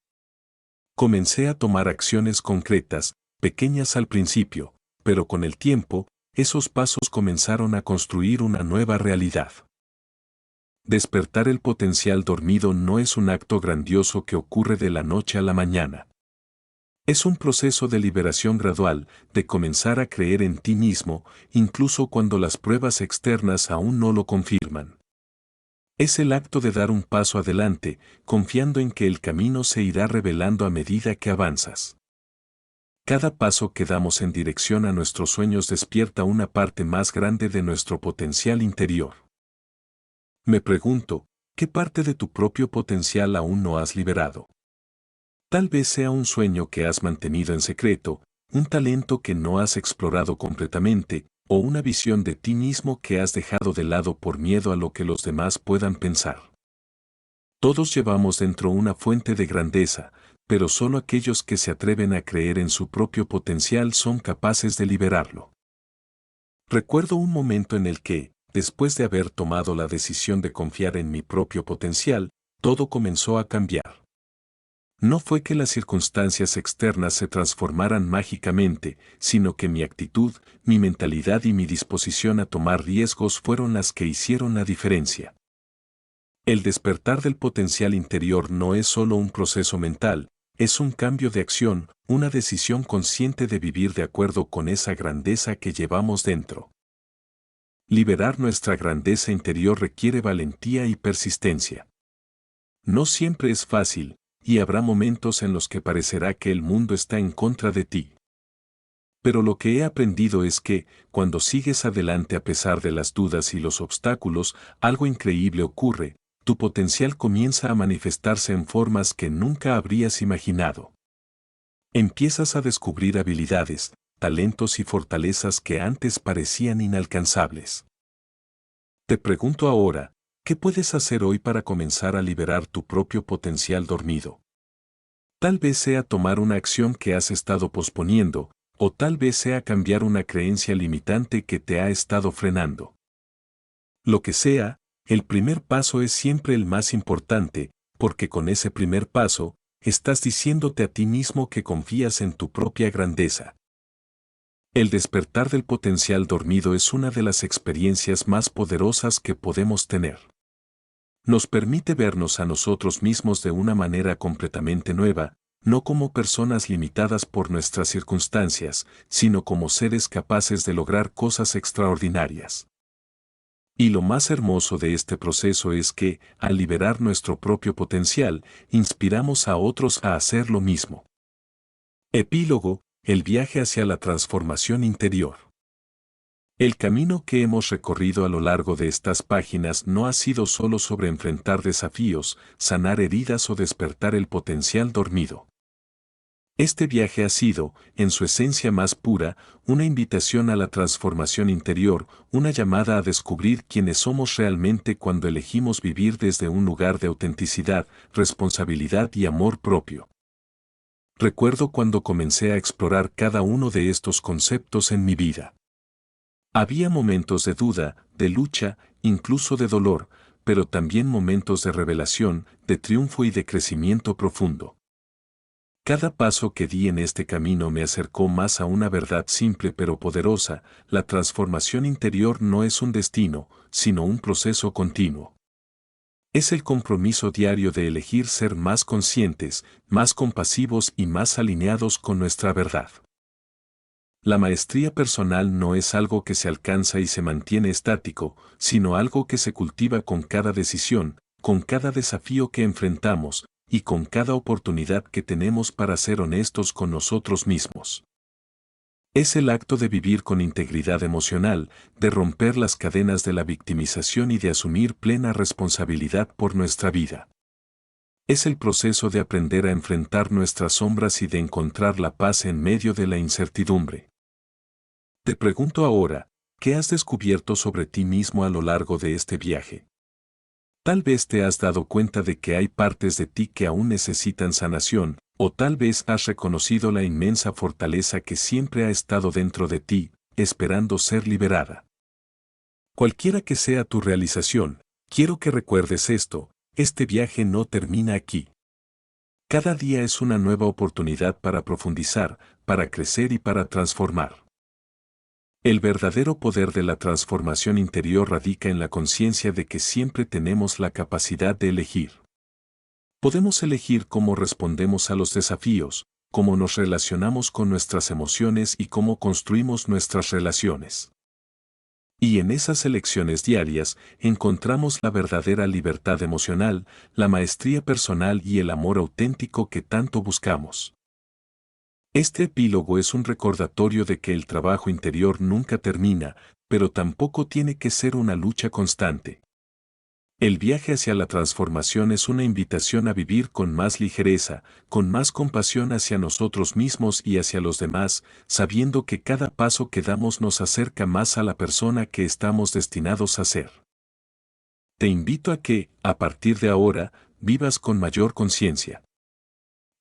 Comencé a tomar acciones concretas, pequeñas al principio, pero con el tiempo, esos pasos comenzaron a construir una nueva realidad. Despertar el potencial dormido no es un acto grandioso que ocurre de la noche a la mañana. Es un proceso de liberación gradual, de comenzar a creer en ti mismo, incluso cuando las pruebas externas aún no lo confirman. Es el acto de dar un paso adelante, confiando en que el camino se irá revelando a medida que avanzas. Cada paso que damos en dirección a nuestros sueños despierta una parte más grande de nuestro potencial interior. Me pregunto, ¿qué parte de tu propio potencial aún no has liberado? Tal vez sea un sueño que has mantenido en secreto, un talento que no has explorado completamente, o una visión de ti mismo que has dejado de lado por miedo a lo que los demás puedan pensar. Todos llevamos dentro una fuente de grandeza, pero solo aquellos que se atreven a creer en su propio potencial son capaces de liberarlo. Recuerdo un momento en el que, después de haber tomado la decisión de confiar en mi propio potencial, todo comenzó a cambiar. No fue que las circunstancias externas se transformaran mágicamente, sino que mi actitud, mi mentalidad y mi disposición a tomar riesgos fueron las que hicieron la diferencia. El despertar del potencial interior no es solo un proceso mental, es un cambio de acción, una decisión consciente de vivir de acuerdo con esa grandeza que llevamos dentro. Liberar nuestra grandeza interior requiere valentía y persistencia. No siempre es fácil, y habrá momentos en los que parecerá que el mundo está en contra de ti. Pero lo que he aprendido es que, cuando sigues adelante a pesar de las dudas y los obstáculos, algo increíble ocurre, tu potencial comienza a manifestarse en formas que nunca habrías imaginado. Empiezas a descubrir habilidades, talentos y fortalezas que antes parecían inalcanzables. Te pregunto ahora, ¿qué puedes hacer hoy para comenzar a liberar tu propio potencial dormido? Tal vez sea tomar una acción que has estado posponiendo, o tal vez sea cambiar una creencia limitante que te ha estado frenando. Lo que sea, el primer paso es siempre el más importante, porque con ese primer paso, estás diciéndote a ti mismo que confías en tu propia grandeza. El despertar del potencial dormido es una de las experiencias más poderosas que podemos tener. Nos permite vernos a nosotros mismos de una manera completamente nueva, no como personas limitadas por nuestras circunstancias, sino como seres capaces de lograr cosas extraordinarias. Y lo más hermoso de este proceso es que, al liberar nuestro propio potencial, inspiramos a otros a hacer lo mismo. Epílogo: el viaje hacia la transformación interior. El camino que hemos recorrido a lo largo de estas páginas no ha sido solo sobre enfrentar desafíos, sanar heridas o despertar el potencial dormido. Este viaje ha sido, en su esencia más pura, una invitación a la transformación interior, una llamada a descubrir quiénes somos realmente cuando elegimos vivir desde un lugar de autenticidad, responsabilidad y amor propio. Recuerdo cuando comencé a explorar cada uno de estos conceptos en mi vida. Había momentos de duda, de lucha, incluso de dolor, pero también momentos de revelación, de triunfo y de crecimiento profundo. Cada paso que di en este camino me acercó más a una verdad simple pero poderosa: la transformación interior no es un destino, sino un proceso continuo. Es el compromiso diario de elegir ser más conscientes, más compasivos y más alineados con nuestra verdad. La maestría personal no es algo que se alcanza y se mantiene estático, sino algo que se cultiva con cada decisión, con cada desafío que enfrentamos, y con cada oportunidad que tenemos para ser honestos con nosotros mismos. Es el acto de vivir con integridad emocional, de romper las cadenas de la victimización y de asumir plena responsabilidad por nuestra vida. Es el proceso de aprender a enfrentar nuestras sombras y de encontrar la paz en medio de la incertidumbre. Te pregunto ahora, ¿qué has descubierto sobre ti mismo a lo largo de este viaje? Tal vez te has dado cuenta de que hay partes de ti que aún necesitan sanación, o tal vez has reconocido la inmensa fortaleza que siempre ha estado dentro de ti, esperando ser liberada. Cualquiera que sea tu realización, quiero que recuerdes esto: este viaje no termina aquí. Cada día es una nueva oportunidad para profundizar, para crecer y para transformar. El verdadero poder de la transformación interior radica en la conciencia de que siempre tenemos la capacidad de elegir. Podemos elegir cómo respondemos a los desafíos, cómo nos relacionamos con nuestras emociones y cómo construimos nuestras relaciones. Y en esas elecciones diarias encontramos la verdadera libertad emocional, la maestría personal y el amor auténtico que tanto buscamos. Este epílogo es un recordatorio de que el trabajo interior nunca termina, pero tampoco tiene que ser una lucha constante. El viaje hacia la transformación es una invitación a vivir con más ligereza, con más compasión hacia nosotros mismos y hacia los demás, sabiendo que cada paso que damos nos acerca más a la persona que estamos destinados a ser. Te invito a que, a partir de ahora, vivas con mayor conciencia.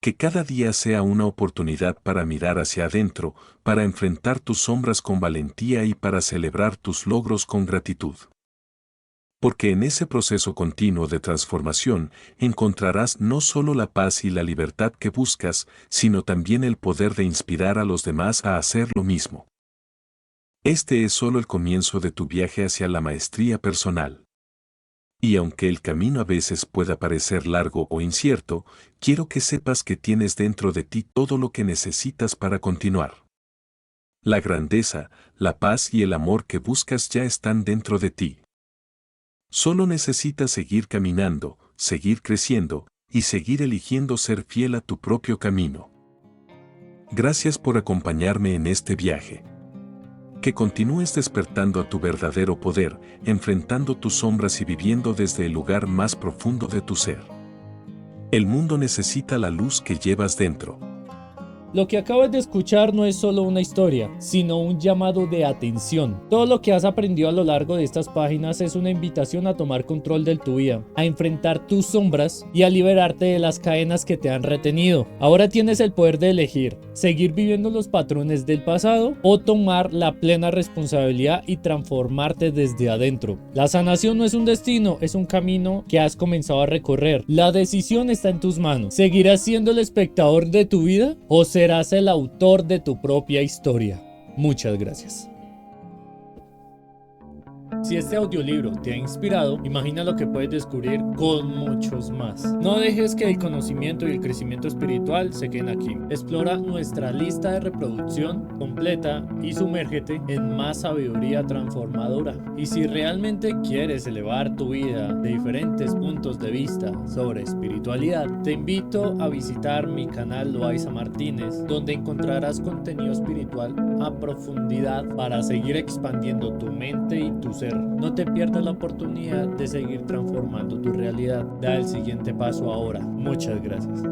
Que cada día sea una oportunidad para mirar hacia adentro, para enfrentar tus sombras con valentía y para celebrar tus logros con gratitud. Porque en ese proceso continuo de transformación encontrarás no solo la paz y la libertad que buscas, sino también el poder de inspirar a los demás a hacer lo mismo. Este es solo el comienzo de tu viaje hacia la maestría personal. Y aunque el camino a veces pueda parecer largo o incierto, quiero que sepas que tienes dentro de ti todo lo que necesitas para continuar. La grandeza, la paz y el amor que buscas ya están dentro de ti. Solo necesitas seguir caminando, seguir creciendo, y seguir eligiendo ser fiel a tu propio camino. Gracias por acompañarme en este viaje. Que continúes despertando a tu verdadero poder, enfrentando tus sombras y viviendo desde el lugar más profundo de tu ser. El mundo necesita la luz que llevas dentro. Lo que acabas de escuchar no es solo una historia, sino un llamado de atención. Todo lo que has aprendido a lo largo de estas páginas es una invitación a tomar control de tu vida, a enfrentar tus sombras y a liberarte de las cadenas que te han retenido. Ahora tienes el poder de elegir, seguir viviendo los patrones del pasado o tomar la plena responsabilidad y transformarte desde adentro. La sanación no es un destino, es un camino que has comenzado a recorrer. La decisión está en tus manos. ¿Seguirás siendo el espectador de tu vida o serás el autor de tu propia historia? Muchas gracias. Si este audiolibro te ha inspirado, imagina lo que puedes descubrir con muchos más. No dejes que el conocimiento y el crecimiento espiritual se queden aquí. Explora nuestra lista de reproducción completa y sumérgete en más sabiduría transformadora. Y si realmente quieres elevar tu vida de diferentes puntos de vista sobre espiritualidad, te invito a visitar mi canal Loaiza Martínez, donde encontrarás contenido espiritual a profundidad para seguir expandiendo tu mente y tu ser. No te pierdas la oportunidad de seguir transformando tu realidad. Da el siguiente paso ahora. Muchas gracias.